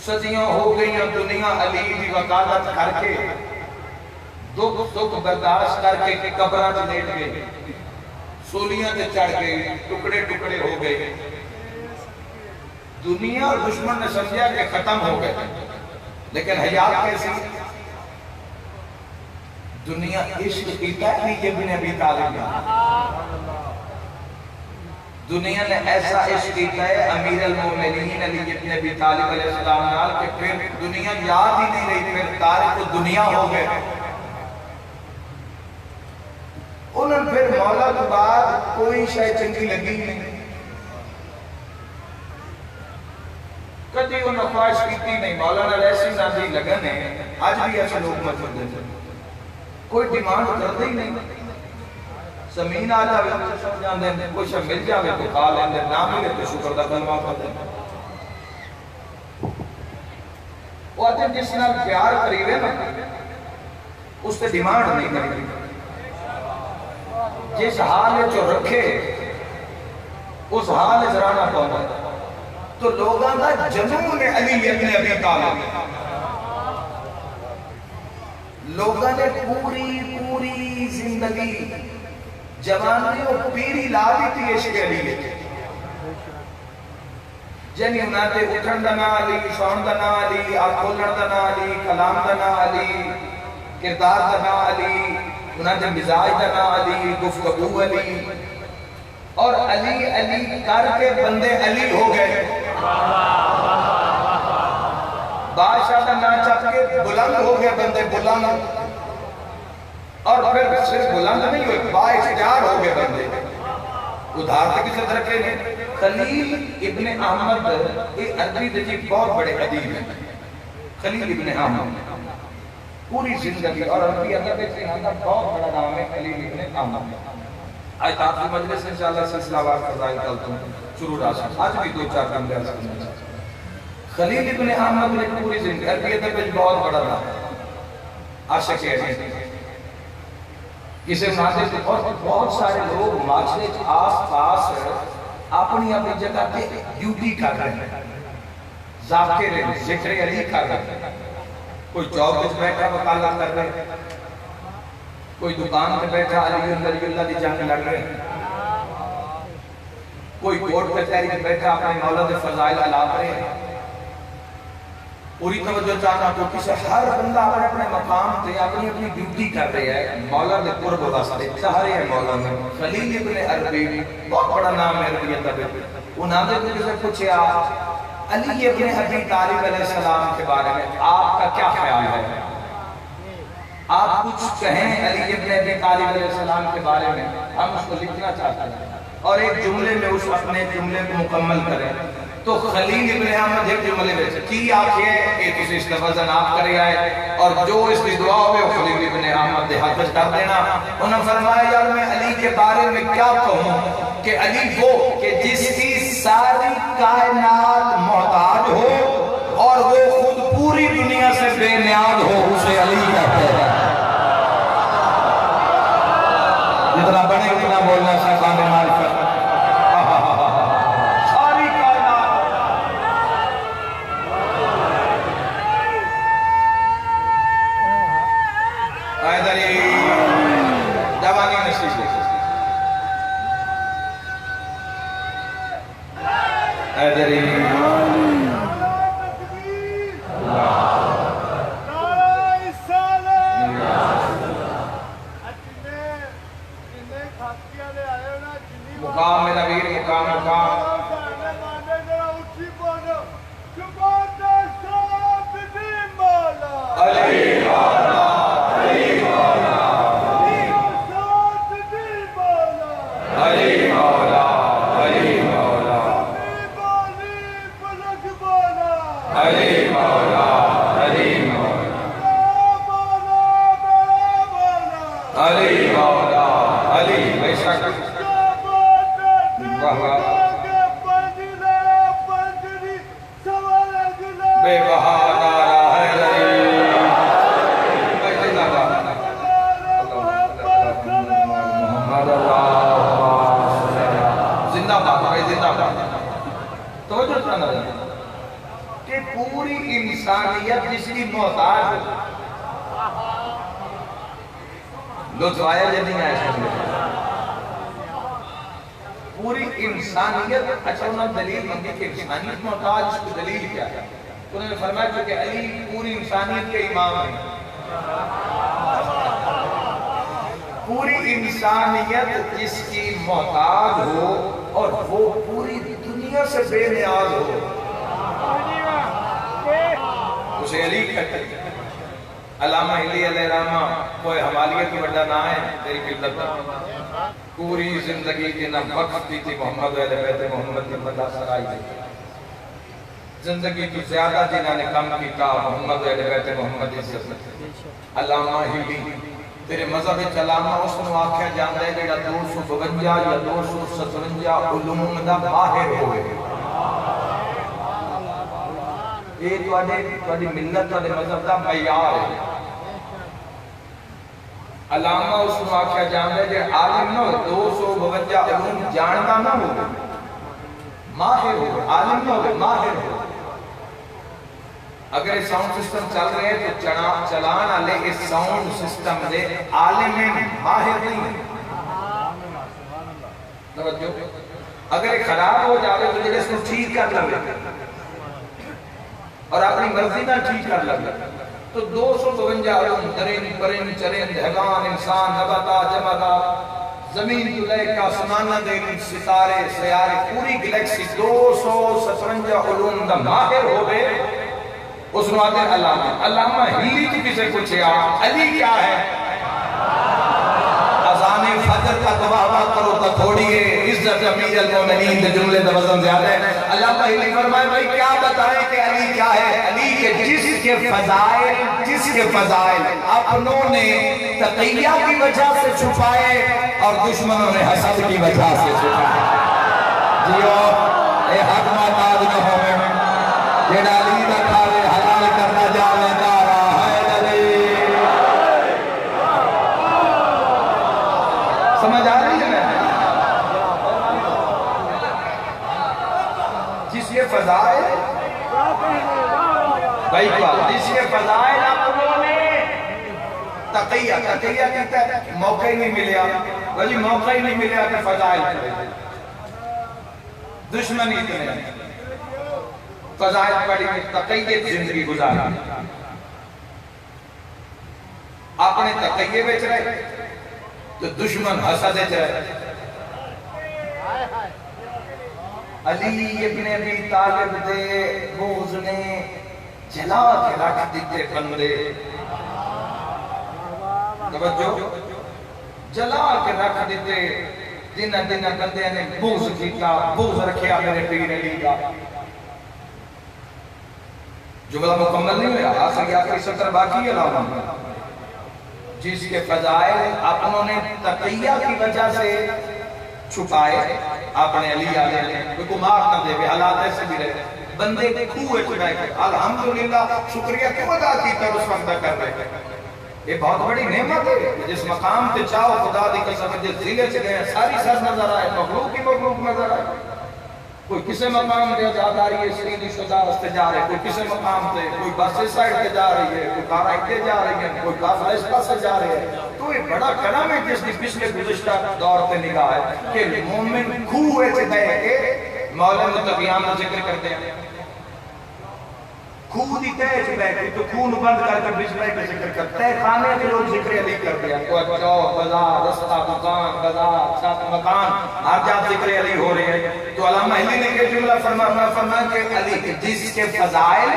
صدیاں ہو گئیاں دنیا علی دی وکالت کر کے دکھ برداشت کر کے قبرہ سے لیٹ گئے سولیاں سے چڑھ گئے ٹکڑے ٹکڑے ہو گئے دنیا اور دشمن نے سمجھا کہ ختم ہو گئے لیکن حیات کیسی دنیا عشق کیتا ہے علی ابن ابی طالب دنیا نے ایسا عشق کیتا ہے امیر المومنین علی ابن ابی طالب علیہ السلام نال کہ پھر دنیا یاد ہی نہیں رہی پھر تارک دنیا ہو گئے انہوں نے پھر مولا کے بعد کوئی شاید چنگی لگی نہیں کدی انہوں خواہش کیتی نہیں مولانا ایسی نازی لگن ہے آج بھی ایسے لوگ مجھول دیتے کوئی ڈیمانڈ کرتے ہی نہیں زمین آ جاوے تو سب جان دیں کوئی شب مل جاوے تو کھا لیں دیں نہ ملے تو شکر دا کلمہ کر دیں وہ آتے جس نال پیار قریب ہے نا اس سے ڈیمانڈ نہیں کریں جس حال جو رکھے اس حال ازرانا پاؤں تو لوگاں کا جنون علی ابن ابی طالب لوگاں نے پوری زندگی جوانی اور پیری لاوی تھی عشق علی جنہی انہاں تے اٹھن دا نا علی سون دا نا علی آگ کھولن دا نا علی کلام دا نا علی کردار دا نا علی انہاں تے مزاج دا نا علی گفتگو علی اور علی علی کر کے بندے علی ہو گئے بادشاہ دا نا چپ کے بلند ہو گئے بندے بلند اور پھر صرف بلند نہیں ہوئے بااختیار ہو گئے بندے ادھار تک کسی رکھے نہیں خلیل ابن احمد ایک عربی دیکھیں بہت بڑے ادیب ہیں خلیل ابن احمد پوری زندگی اور عربی ادب سے بہت بڑا نام ہے خلیل ابن احمد آج تاکہ مجلس انشاءاللہ سلسلہ وار فضائل کرتا ہوں شروع راشا آج بھی دو چار کام لیا سکتے ہیں خلیل ابن احمد نے پوری زندگی عربی ادب سے بہت بڑا نام عاشق ہے اسے مناسب اور بہت سارے لوگ معاشرے آس پاس اپنی جگہ پہ ڈیوٹی کر رہے ہیں ذاکر ذکر علی کر رہے ہیں کوئی چوک پہ بیٹھا وکالت کر رہے ہیں کوئی دکان پہ بیٹھا علی اللہ دی جنگ لڑ رہے ہیں کوئی کورٹ پہ تحریر بیٹھا اپنے مولا دے فضائل علاق رہے ہیں پوری توجہ چاہنا تو کسی ہر بندہ اپنے مقام تے اپنی ڈیوٹی کر رہے ہیں مولا دے قرب واسطے چاہرے ہیں مولا میں خلیل ابن عربی بہت بڑا نام ہے عربی ادب انہاں نے کسی پوچھا علی ابن ابی طالب علیہ السلام کے بارے میں آپ کا کیا خیال ہے آپ کچھ کہیں علی ابن ابی طالب علیہ السلام کے بارے میں ہم اس کو لکھنا چاہتے ہیں اور ایک جملے میں اس اپنے جملے کو مکمل کریں تو خلیل ابن احمد ایک جملے میں کی آنکھیں کہ تُسی اس وزن آپ کرے آئے اور جو اس کی دعا ہوئے وہ خلیل ابن احمد دے حق کر دینا انہوں نے فرمایا یار میں علی کے بارے میں کیا کہوں کہ علی وہ کہ جس کی ساری کائنات محتاج ہو اور وہ خود پوری دنیا سے بے نیاز ہو اسے علی کہتے ہیں جتنا بڑے اتنا بولنا صاحبان معرفت مقام نبیر مقام علی مولا علی مولا علی مولا علی مولا علی مولا علی مولا علی مولا علی بے شک بے بہادارہ ہے پوری انسانیت جس کی محتاج ہو. لطف آیا جب نہیں آیا شکل پوری انسانیت. اچھا انہوں نے دلیل منگی کہ انسانیت محتاج اس کی دلیل کیا ہے؟ انہوں نے فرمایا کہ علی پوری انسانیت کے امام ہیں. پوری انسانیت جس کی محتاج ہو اور وہ پوری دنیا سے بے نیاز ہو اسے علی کہتے ہیں. علامہ علی علیہ رحمہ کوئی حمالیت کی وڈا نہ ہے تیری قلت پوری زندگی کی نہ وقت دی تھی محمد علیہ بیت محمد کی مدہ سرائی دی. زندگی کی زیادہ جنہاں نے کم کیتا محمد علیہ بیت محمد کی عزت. علامہ علی تیرے مذہب علامہ اس نے واقعہ جاندہ ہے جیڑا 252 یا 257 علوم دا باہر ہوئے. یہ توڑی ملت توڑی مذہب دا معیار ہے. علامہ اس نے واقعہ جاندہ ہے جیڑا عالم نہ ہو 252 علوم جاننا نہ ہو ماہر ہو. عالم نہ ہو ماہر ہو. اگر اس ساؤنڈ سسٹم چل رہے ہیں تو چلان آلے اس ساؤنڈ سسٹم دے عالم ماہر نہیں. توجہ اگر ایک خراب ہو جاوے تو جلے اس کو ٹھیک کر لگے اور اپنی مرضی نہ ٹھیک کر لگے تو 252 علوم درین پرین چرین حیوان انسان نباتا جماتا زمین دلے کا سنانہ دین ستارے سیارے پوری گلیکسی 257 علوم دا ماہر ہوئے. اس نے آتے علامہ علامہ ہلی کی کسے پوچھے علی کیا ہے؟ اذان فجر کا دعا کرو تو تھوڑی ہے عزت امیر المومنین دے جملے دا وزن زیادہ ہے. علامہ ہلی فرمائے بھائی کیا بتائیں کہ علی کیا ہے؟ علی کے جس کے فضائل اپنوں نے تقیہ کی وجہ سے چھپائے اور دشمنوں نے حسد کی وجہ سے چھپائے. جیو اے حق معتاد نہ ہوئے جیڑا علی دا کھارے حلال کرنا جانے دارا ہے علی. سمجھ آ رہی ہے جس کے فضائل بھائی بات جس کے فضائل اپنوں نے تقیہ کہتا ہے موقع ہی نہیں ملیا ولی موقع ہی نہیں ملیا کہ فضائل دشمنی اتنے فضائل پڑی میں تقیت زندگی گزاری اپنے تقیہ بچ رہے تو دشمن حسد بچ رہے. علی ابن ابی طالب دے بغض نے جلا کے رکھ دیتے بندے. توجہ جلا کے رکھ دیتے دنہ بندے نے بغض کیتا بغض رکھیا میرے پیر علی کا. جملہ مکمل نہیں ہویا آخری سطر باقی ہے علامہ جس کے فضائل اپنوں نے تقیہ کی وجہ سے چھپائے اپنے علی آلے نے کوئی گمار نہ دے حالات ایسے بھی رہے بندے کھوئے چھڑائے گئے. الحمدللہ شکریہ کیوں ادا کیتا ہے اس وقت کر رہے ہیں. یہ بہت بڑی نعمت ہے جس مقام تے چاہو خدا دی قسم جس ضلع سے گئے ساری سر نظر آئے مخلوق کی مخلوق نظر آئے. کوئی کسے مقام تے آزاد آ رہی ہے سیدھی شدہ واسطے جا رہے کوئی کسے مقام تے کوئی بس اس سائڈ تے جا رہی ہے کوئی کارا اکتے جا رہی ہے کوئی کافر اس پاس جا رہے ہیں. تو یہ بڑا کرم ہے جس کی پچھلے گزشتہ دور تے نگاہ ہے کہ مومن کھوئے سے دے کے مولا متقیان کا ذکر کرتے ہیں. خود ہی تیج بیٹھے تو خون بند کر کر بجلے کا ذکر کرتے ہیں. خانے کے لوگ ذکر علی کرتے ہیں کوئی چوک بازار رستہ مکان بازار چھت مکان ہر جا ذکر علی ہو رہے ہیں. تو علامہ علی نے کہ جملہ فرما کہ علی جس کے فضائل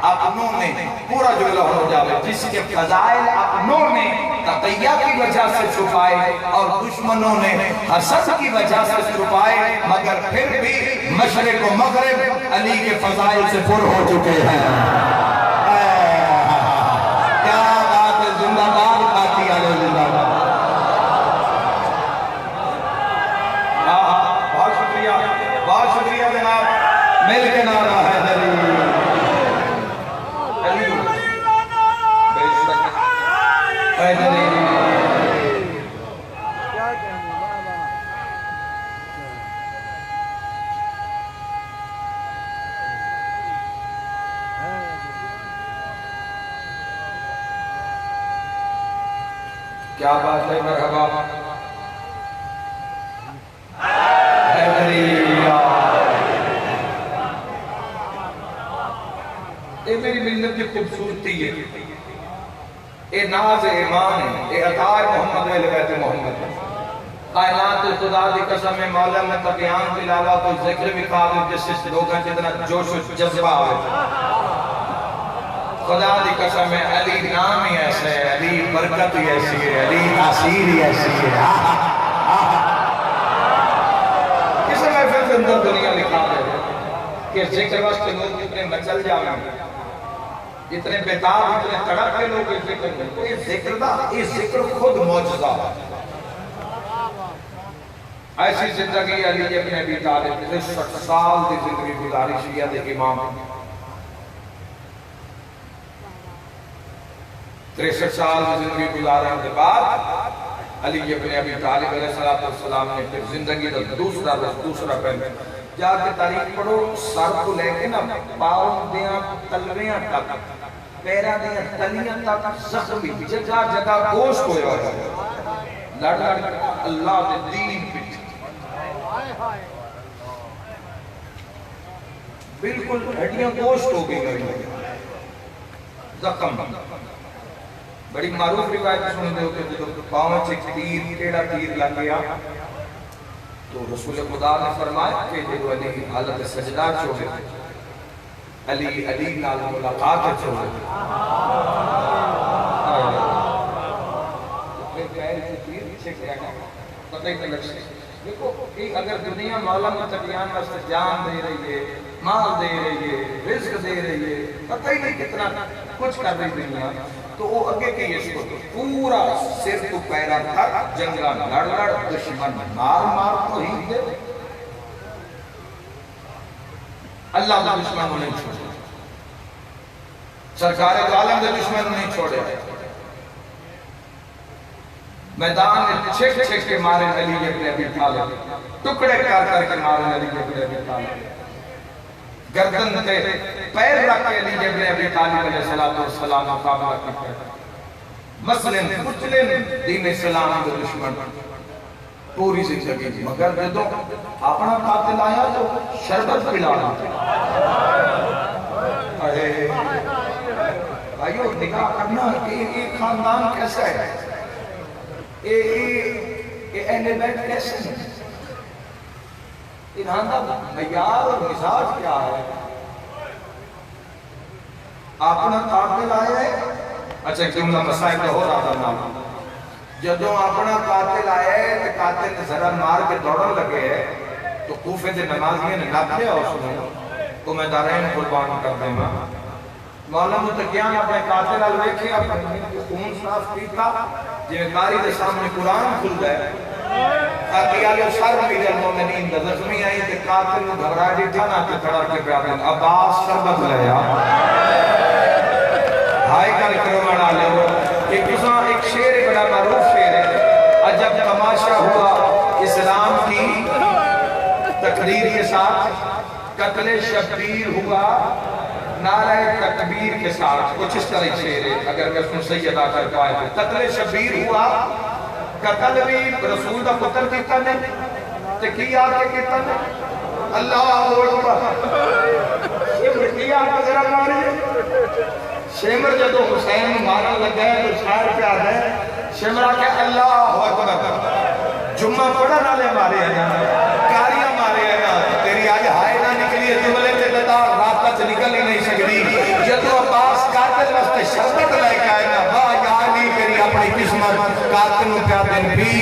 اپنوں نے پورا جملہ ہو جاوے جس کے فضائل اپنوں نے تقیہ کی وجہ سے چھپائے اور دشمنوں نے حسد کی وجہ سے چھپائے مگر پھر بھی مشرق و مغرب علی کے فضائل سے پر ہو چکے ہیں. کیا بات ہے زندہ باد کھاتی علیہ زندہ باد. بہت شکریہ جناب مل کے نعرہ ہے کیا بات ہے، مرحبا حیدری اے میری ملت کی خوبصورتی ہے، اے ناز ایمان ہے، اے عطا محمد اہل بیت محمد ہے۔ کائنات خدا دی قسم ہے، مولا میں تقیان کے علاوہ کوئی ذکر بھی قابل جس سے لوگاں جتنا جوش و جذبہ ہوئے۔ خدا دی قسم ہے، علی نام ہی ایسا ہے، علی برکت ہی ایسی ہے، علی تاثیر ہی ایسی ہے۔ کسے محفل کے اندر دنیا لکھا دے کہ ذکر وقت لوگ اتنے مچل جاؤں اتنے بیتاب اتنے تڑپ کے لوگ اس ذکر میں، تو یہ ذکر دا، یہ ذکر خود معجزہ ہے۔ ایسی زندگی علی ابن ابی طالب 63 سال دی زندگی گزاری شیعہ دے امام 63 سال دی زندگی گزارنے کے بعد علی ابن ابی طالب علیہ السلام نے پھر زندگی دا دوسرا پہلے جا کے تاریخ پڑھو، سر کو لے کے نا پاؤں دیاں تلویاں تک پیرہ دیاں تلیاں تک زخمی جگہ جگہ گوشت ہویا ہے، لڑ لڑ اللہ دے دین پہ بالکل ہڈیاں گوشت ہو گئی زخم۔ بڑی معروف روایت سن دے ہوتے جو پاؤں سے تیر ٹیڑا تیر لگ گیا تو رسول خدا نے فرمایا کہ جو علی حالت سجدہ چھوڑے علی نال ملاقات چھوڑے پیر سے تیر چھک گیا پتہ ہی تلک سے دیکھو اگر دنیا مولا متقیان واسطے جان دے رہی ہے، مال دے رہی ہے، رزق دے رہی ہے، پتہ ہی نہیں کتنا کچھ کر رہی دنیا، تو وہ اگے کے یہ کو پورا سر تو پیرا تک جنگا لڑ لڑ دشمن مار تو ہی دے اللہ کا دشمن نہیں چھوڑے، سرکار دو عالم دے دشمن نہیں چھوڑے، میدان میں چھک چھک کے مارے علی ابن ابی طالب، ٹکڑے کر کر کے مارے علی ابن ابی طالب، گردن تے پیر رکھ کے علی ابن ابی طالب علیہ السلام مقابلہ کرتے ہیں، مسلم کچلن دین اسلام کے دشمن پوری زندگی، مگر جدوں اپنا قاتل آیا تو شربت پلانا ارے بھائیو نگاہ کرنا کہ ایک خاندان کیسا ہے، اہل بیت کیسے ہیں، انہاں دا معیار اور مزاج کیا ہے، اپنا قاتل آیا ہے، اچھا جملہ مسائل کا ہو رہا تھا جدوں اپنا قاتل آیا ہے کہ قاتل نے ذرا مار کے دوڑن لگے ہے تو کوفے دے نمازیوں نے ناپے اس نے تو میں دارین قربان کر دیں گا، مولا متقیان اپنے قاتل الویکھے اپنے خون صاف کیتا جی باری دے سامنے قرآن کھل گئے تاکہ آلو سر میرے المومنین دا زخمی آئی کہ قاتل نو گھبرا دیتا نا کہ کھڑا کے پیادن عباس شربت لیا ہائی کر کرمان آلے ہو ایک کسان ایک شعر بڑا معروف شعر ہے، عجب تماشا ہوا اسلام کی تقریر کے ساتھ، قتل شبیر ہوا نعرہ تکبیر کے ساتھ، کچھ اس طرح شعر ہے اگر میں اس میں صحیح ادا کر پائے تو قتل شبیر ہوا، قتل بھی رسول دا قتل کیتا نے تکی آکے کیتا نے اللہ اکبر شمر کی آکے ذرا ماری شمر جدو حسین مارا لگا ہے تو شاعر پہ آدھا ہے شمر آکے اللہ اکبر جمعہ پڑھا نالے مارے ہیں کاریاں مارے ہیں تیری آج ہائے نہ نکلی ہے جملے تے لتا رابطہ سے نکل ہی نہیں سکتی جدو عباس قاتل واسطے شربت لے کے آئے نا واہ یا علی تیری اپنی قسمت قاتلوں کا دن بھی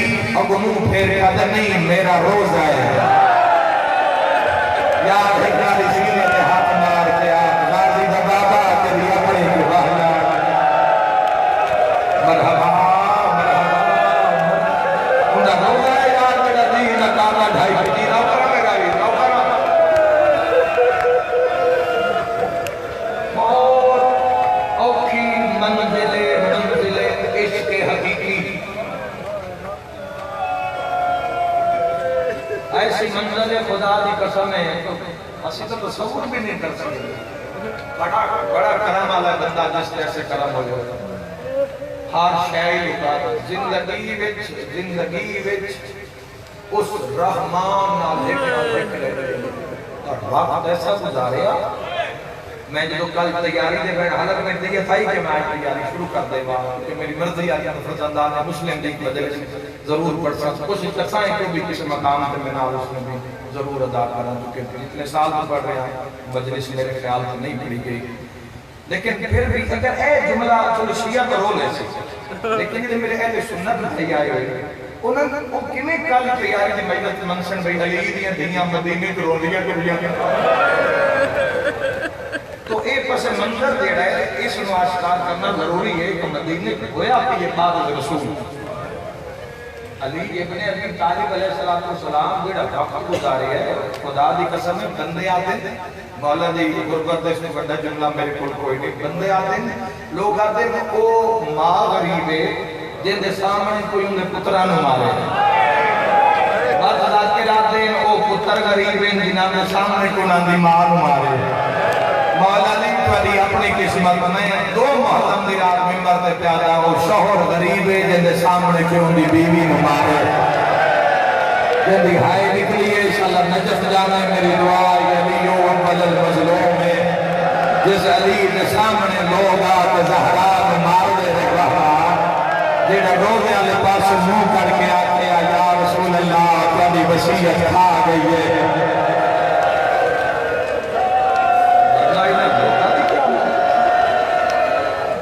اب منہ پھیر کا دن نہیں میرا روز ہے یا بھگاری سینے میں ہاتھ مار کے آپ غازی کا بابا تیری اپنی کی بہلا مرحبا انہا روز ہے یار میرا دین اکاما ڈھائی پتی رو کرا میرا بھی رو کرا بہت اوکھی منزل عشق حقیقی ایسی منزل خدا دی قسم ہے اسی تو تصور بھی نہیں کر سکتے بڑا کرم والا بندہ جس طرح سے کرم ہو جائے ہر شے لکا زندگی وچ اس رحمان نال لکھ لے اور وقت ایسا گزاریا میں جو کل تیاری دے بیٹھ حالت میں دیئے تھا ہی کہ میں تیاری شروع کر دے وہاں کہ میری مرضی آئی ہے فرزندان ہے مسلم لیگ مجلس ضرور پڑھ سکتا کوشش کرتا ہے کہ بھی کسی مقام پہ میں نال اس میں بھی ضرور ادا کرا کیونکہ اتنے سال تو پڑھ رہے ہیں مجلس میرے خیال سے نہیں پڑھی گئی لیکن پھر بھی اگر اے جملہ چلو شیعہ کا رول ہے لیکن یہ میرے اہل سنت نہیں آئے ہوئے انہوں نے کنے کل تیاری دی مجلس منشن بھئی علی دیاں دیاں مدینے تو رولیاں کو لیا تو ایک پس منظر دے رہا ہے اس نو آشکار کرنا ضروری ہے کہ مدینے کو ہویا کہ یہ بات رسول علی ابن ابی طالب علیہ السلام بیڑا وقت گزارے ہے خدا دی قسم ہے بندے آتے ہیں مولا دی غربت اس نے بڑا جملہ میرے کل کوئی نہیں بندے آتے ہیں لوگ آتے ہیں او ماں غریب ہے جن دے سامنے کوئی انہیں پترانو مارے بعد ذاکر آتے ہیں او پتر غریب ہیں جنہاں دے سامنے کوئی ناندی ماں مارے مولا نے توڑی اپنی قسمت میں دو محرم دی رات ممبر تے پیادا وہ شوہر غریب ہے جن دے سامنے کیوں دی بیوی مارے جن دی ہائی نکلی ہے انشاءاللہ نجف جانا ہے میری دعا یہ علیو اول المظلوم ہے جس علی دے سامنے لوگ آتے زہرا میں مار دے رہا جنہا روزے والے پاس منہ کر کے آتے یا رسول اللہ توڑی وصیت کھا گئی ہے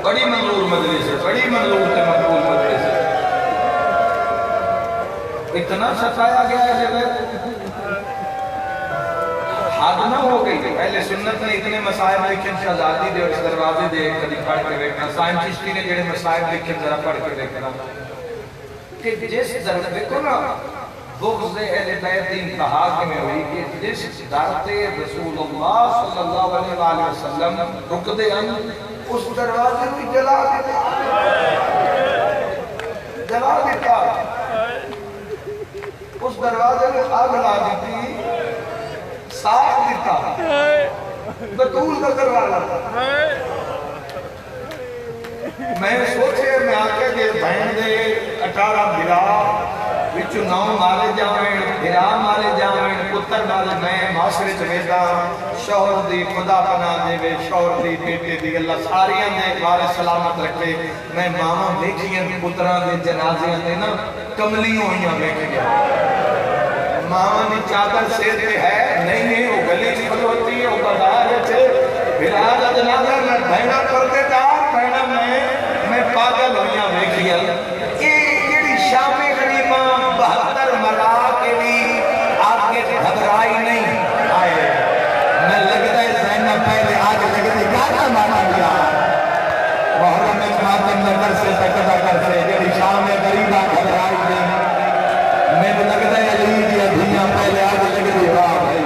بڑی منظور مجلس ہے بڑی منظور سے مقبول مجلس ہے اتنا ستایا گیا ہے جب حد نہ ہو گئی پہلے سنت نے اتنے مسائب لکھن شہزادی دے اور اس دروازے دے کبھی پڑھ کے دیکھنا سائن چشتی نے جڑے مسائب لکھن ذرا پڑھ کے دیکھنا کہ جس ضرورت دیکھو نا بغض اہل بیت انتہا کے میں ہوئی کہ جس درد رسول اللہ صلی اللہ علیہ وسلم رک دے ہیں اس دروازے بھی جلا دیتا اس دروازے میں آگ لا دیتی ساتھ دیتا بطول کا دروازہ میں سوچے میں آکے دے بہن دے 18 بھرا وچو 9 مارے جاویں بھرا مارے جاویں پتر مارے میں معاشرے چویدہ شوہر دی خدا پناہ دے وے شوہر دی بیٹے دی اللہ ساریاں دے بارے سلامت رکھے میں ماما دیکھیاں پتران دے جنازیاں دے نا کملیوں ہوئیاں بیٹھ گیا ماما نے چادر سیتے ہے نہیں وہ گلی چھل ہوتی ہے وہ بازار ہے بھرا دا جنازہ میں بہنا کرتے دار بہنا میں پاگل ہوئیاں بیٹھ گیا یہ شام غریبہ 72 مرا کے بھی آگے گھبرائی نہیں آئے میں لگتا ہے زینب پہلے آگے لگتی گانا مانا گیا محرم ماتم نگر سے تکدہ کر سے یہ شام غریبہ گھبرائی نہیں میں لگتا ہے علی دیا دھیاں پہلے آگے لگتی واہ بھائی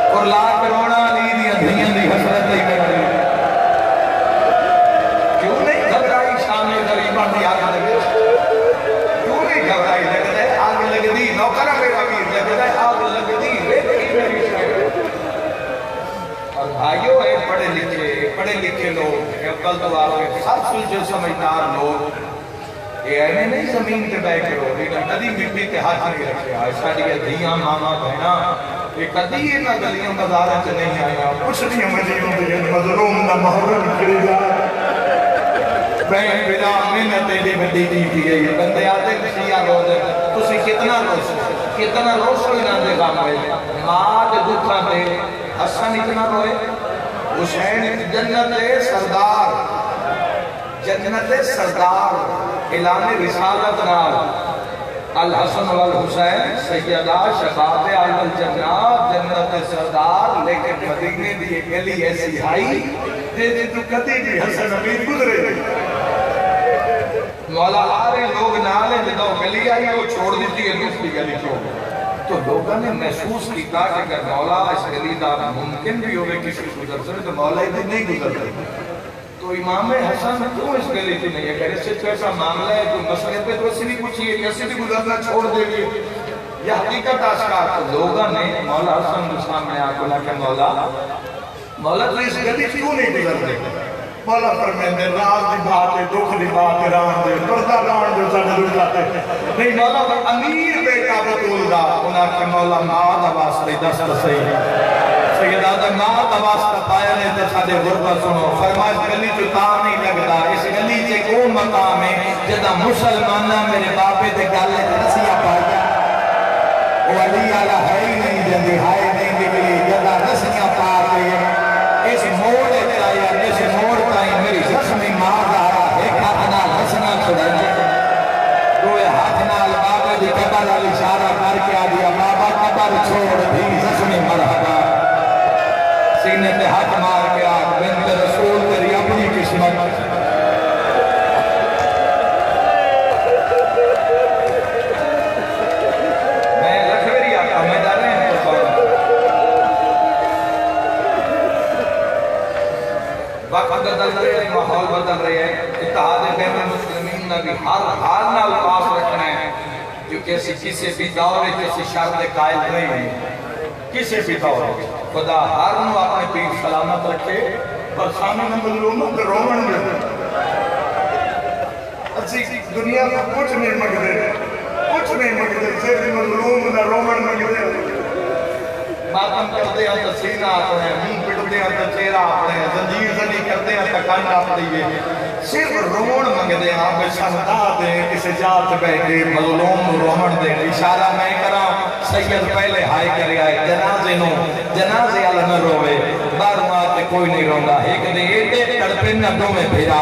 اور لاکھ رونا علی دیا دھیاں دی حسرت نہیں کر رہی کیوں نہیں گھبرائی شام غریبہ دی آگے لگتی کیوں نہیں گھبرائی لگتا ہے آگ لگتی نوکرہ میرا بھی لگتا ہے آگ لگتی اور بھائیوں ہے پڑھے لکھے لوگ اقبل تو آپ کے سب سلجھے سمجھدار لوگ یہ ایمیں نہیں زمین کے بیٹھ کرو لیکن کدی مٹی کے ہاتھ نہیں رکھے ایسا لیا دھیاں ماما بہنا یہ کدی یہ نہ گلیوں بازاروں سے نہیں آیا کچھ نہیں مجھےوں دے مظلوم نہ محرم کرے گا بہن بلا محنت ایڈی بڑی کی ہے یہ بندے آتے شیعہ روز تسی کتنا روشو ہی نہ دے گا ماں دے دکھا دے حسن اتنا روئے حسین جنت سردار اعلان رسالت نال الحسن والحسین سیدہ شباب آل الجنات جنت سردار لیکن مدینے دی گلی ایسی آئی جیسے تو کتی بھی حسن امیر گزرے مولا آرے لوگ نالے جدو گلی آئی وہ چھوڑ دیتی ہے دوسری گلی چھوڑ تو لوگوں نے محسوس کیتا کہ اگر مولا اس گلی دا ممکن بھی ہوئے کسی گزر سکے تو مولا ہی نہیں گزر سکے تو امام حسن کیوں اس گلی تھی نہیں ہے کہ اس سے ایسا معاملہ ہے جو مسئلے پہ تو اسی بھی پوچھئے کیسے بھی گزرنا چھوڑ دے گی یہ حقیقت آشکار تو لوگوں نے مولا حسن کے سامنے آکولا کہ مولا مولا تو اس گلی کیوں نہیں گزرتے؟ مولا فرمیندے راز دی بات ہے، دکھ دی بات ہے، ران دے پردہ ران دے ساڈے رک جاتے نہیں مولا امیر بیٹا بطول دا انہاں کہ مولا ماں دا واسطے دست صحیح سیدہ دا ماں دا واسطہ پایا نے تے ساڈے غربت سنو فرمایا اس گلی چ تا نہیں لگدا اس گلی چ کو مقام ہے جدا مسلماناں میرے باپے تے گل رسیاں پایا وہ علی والا ہے ہی نہیں جندی ہائے نہیں نکلی جدا رسیاں پا کے اس موڑ آیا اس موڑ تائیں میری زخمی ماں دارا ایک ہاتھ نال رسیاں چھڑائیں دوئے ہاتھ نال بابا دی قبر والی اشارہ کر کے آ دیا بابا قبر چھوڑ دی زخمی مرحبا سینے تے ہاتھ مار کے آگ بنت رسول تیری اپنی قسمت میں لکھوری آقا میں جانے ہیں وقت بدل رہے ہیں ماحول بدل رہے ہیں اتحاد بین المسلمین نے بھی ہر حال نہ پاس رکھنا ہے کیونکہ کسی بھی دور کسی شرط قائل نہیں ہے کسی بھی دور خدا ہر نو اپنے پیر سلامت رکھے پر سامنے مظلوموں کے رومن میں اسی دنیا کو کچھ نہیں مگدے صرف مظلوم نہ رومن مگدے ماتم کرتے ہیں تو سینہ آتے ہیں منہ پٹتے ہیں تو چہرہ آتے ہیں زنجیر زنی کرتے ہیں تو کان آتے ہیں صرف رومن مگدے ہیں آپ شہدہ دیں کسی جات بیٹھے مظلوم رومن دیں اشارہ میں کرام سید پہلے ہائی کر آئے جنازے علم روے باروں آتے کوئی نہیں رونگا ایک دے تڑپن نبوں میں بھیرا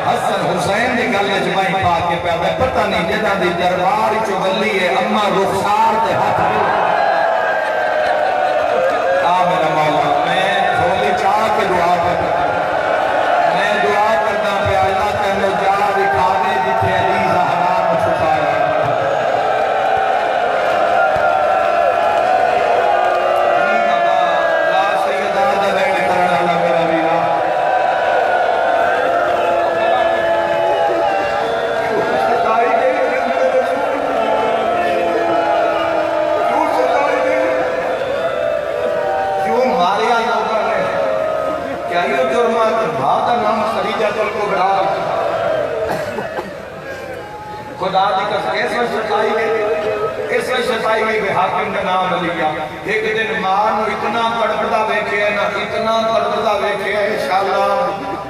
حسن حسین دی گلے جمعی پاک کے پیادے پتہ نہیں جنہ دی درباری چو گلی ہے اما رخصار دے ہاتھ میرا مولا میں تھوڑی چاہ کے دعا کرتا میں دعا کرتا پہ اللہ تینو جا دکھانے جتھے علی زہرا کو چھپایا لا سیدہ دا بیٹھ کرنا اللہ میرا ویرا خدا دی قسم اس میں شفائی گئی کہ حاکم کا نام لیا ایک دن ماں نو اتنا تڑپدا ویکھے نا اتنا تڑپدا ویکھے انشاءاللہ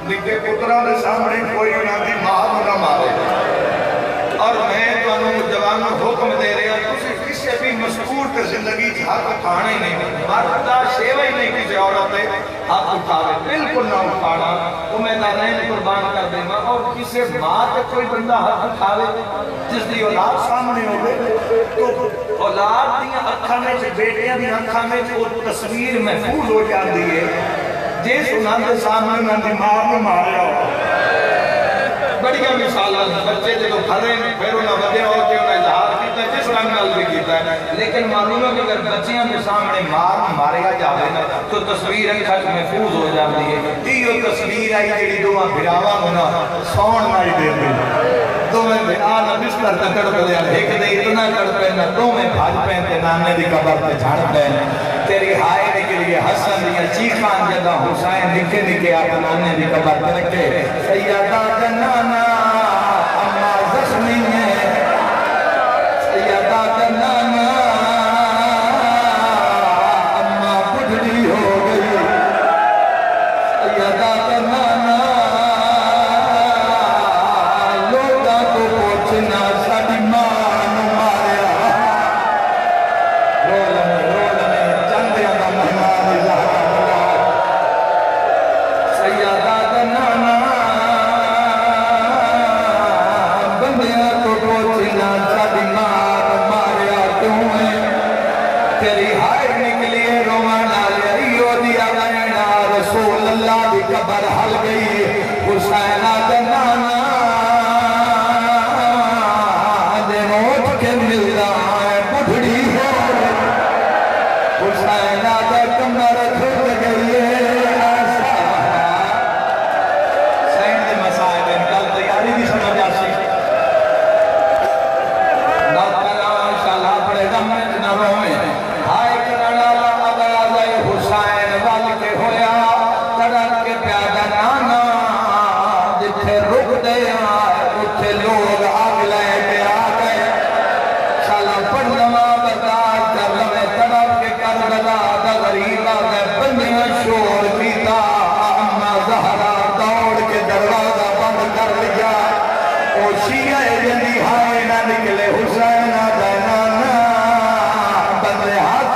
نکے پترا دے سامنے کوئی نہ دی ماں نہ مارے اور میں تانوں جوانوں حکم دے رہا تسی کسی بھی مذکور تے زندگی چ حق اٹھانا ہی نہیں مرد دا شیوا ہی نہیں کسی عورت تے حق اٹھاوے بالکل نہ اٹھانا وہ میں دارین قربان کر دیں گا اور کسی ماں تے کوئی بندہ حق اٹھاوے جس دی اولاد سامنے ہوئے تو اولاد دیاں اکھاں میں سے بیٹیاں دیاں اکھاں میں سے وہ تصویر محفوظ ہو جاتی ہے جس انہاں دے سامنے انہاں دی ماں نے ماریا ہو بڑیاں مثالاں بچے جدو کھڑے پھر انہاں ودے ہو کے انہاں اظہار کیتا ہے جس رنگ نال بھی کیتا ہے لیکن معلوم ہے کہ اگر بچیاں کے سامنے ماریا جاوے نا تو تصویر اکھاں محفوظ ہو جاتی ہے یہ تصویر آئی جڑی دوواں بھراواں نوں نا سون نائی دیندے تو میں بھرا نہ بستر تے تڑپ دیا ایک دے اتنا تڑپے نہ تو میں بھاج پے تے نانے دی قبر تے جھڑ پے تیری ہائے نکلی حسن دیاں چیخاں جدا حسین نکے نکے آپ نانے دی قبر تے رکھے سیدہ جنانا اما زخمی ہے سیدہ جنانا اما بڑھڑی ہو گئی سیدہ جنانا ساڑی ماں نو ماریا رولنے چندیاں دا مہمان زہرا سیدہ جنانا بندیاں کو پوچھنا ساڑی ماں نو ماریا کیوں ہے تیری ہائے نکلی رومانا لیو دیا لینا رسول اللہ دی قبر حل گئی حسینہ جنانا ہائے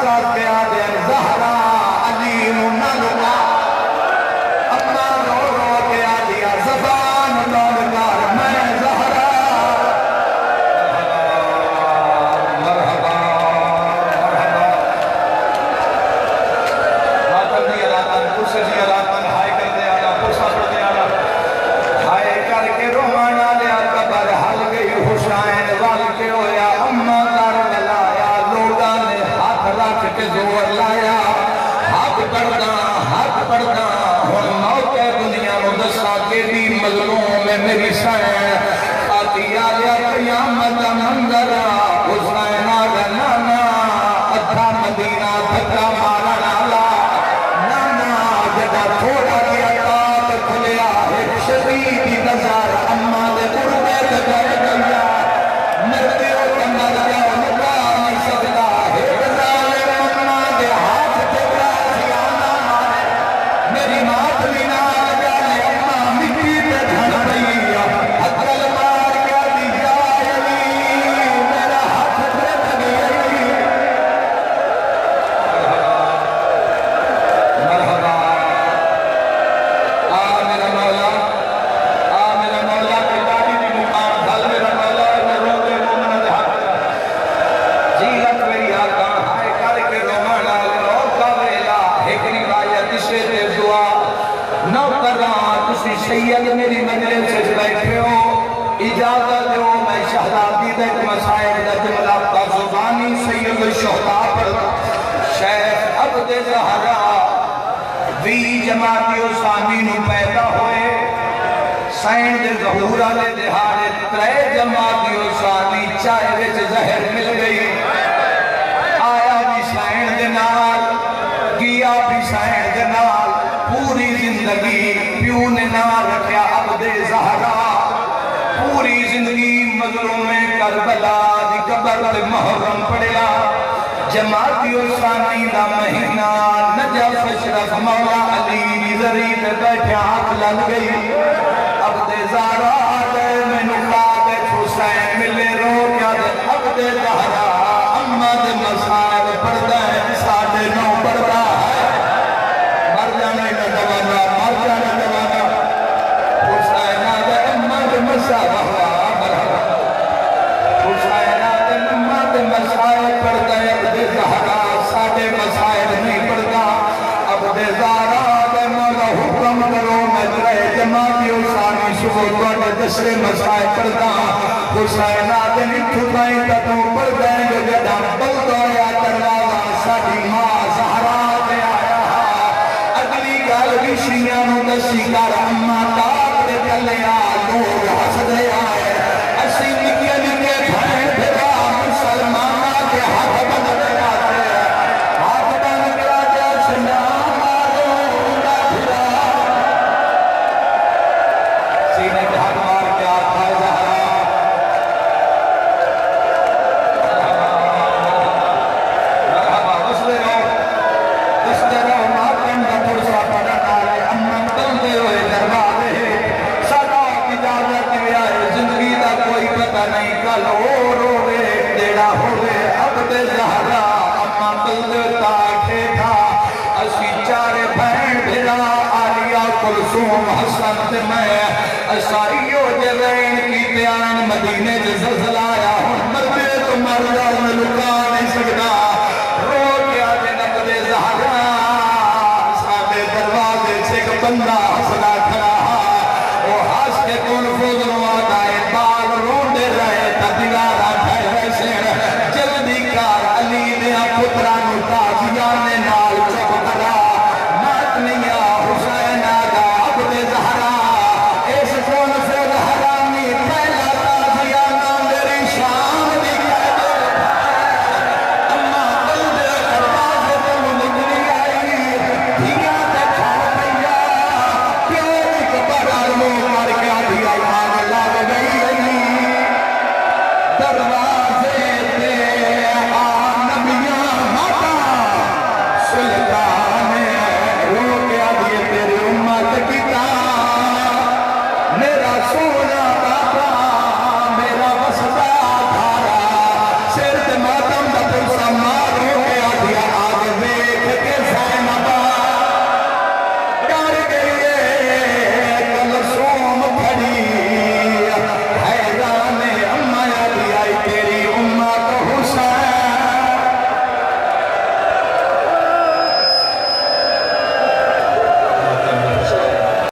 چا کیا دے زہرا علی نہ لگا اما رو رو کے آ دیا زبان دولگار میں زہرا مرحبا مرحبا ماتم دی علاتن پرسے دی علاتن ہائے کر دے آنا پرسا پڑ دے آنا ہائے کر کے رومانا لیا قبر حل گئی حسین وال کے ہویا اما دار ملایا لوگا نے ہاتھ رکھ کے زور لایا ہاتھ پڑھنا ہن موت ہے دنیا نو دسا کے دی مظلوم میں میری سین آتی آلیا قیامت منظر حسین آگا نانا ادھا مدینہ دھکا مارا نالا نانا جدا تھوڑا کیا تاب کھلیا ایک شدیدی نظر اما دے قربے دکھائے گیا مرتے ہو کمر جاؤ نکا نہیں سکتا ایک ظالم اما دے ہاتھ تکرا سیانا مارے میری مات لینا جانے اما مٹی پہ دھن رہی حقل مار کیا دی جائے میرا ہاتھ تکرا گئی مرحبا میرا مولا کے دادی دی مقام دھل میرا مولا میں رو دے مومن دے حق جیلت میری آقا ہائے کر کے رومانا لو کا ویلا ایک روایت اسے دے دعا نو کران تسی سید میری مجلس سے بیٹھے ہو اجازت دو میں شہزادی دے مسائل دا جملہ کا زبانی سید الشہداء پر شیخ عبد زہرا وی جماعتی اسامی نو پیدا ہوئے سائن دے ظہورہ دے دہاڑے ترے جماعتی اسامی چائے وچ زہر مل گئی آیا بھی سائن دے نال گیا بھی سائن دے نال پوری زندگی پیو نے نال رکھیا عبد زہرا پوری زندگی مظلوم کربلا دی قبر تے محرم پڑیا جماعتی اسامی دا مہینہ نجف اشرف مولا علی ذری تے بیٹھے ہاتھ لگ گئی عبد زہرا دے میں نقاب حسین ملے رو کیا دے عبد زہرا اما دے مسائل پردہ ہے ساڑھے نو پردہ ہے مر جانے کا دوانا مر جانے کا دوانا حسین دے اما دے مسائل مرحبا حسین دے اما دے مسائل پردہ ہے عبد زہرا ساڑھے مسائل نہیں پردہ عبد زہرا دے مولا حکم کرو مجرے جماعتی اسانی شبہ کوڑے دسرے مسائل پردہ حسین دے نٹھو بائیں تکو پردہ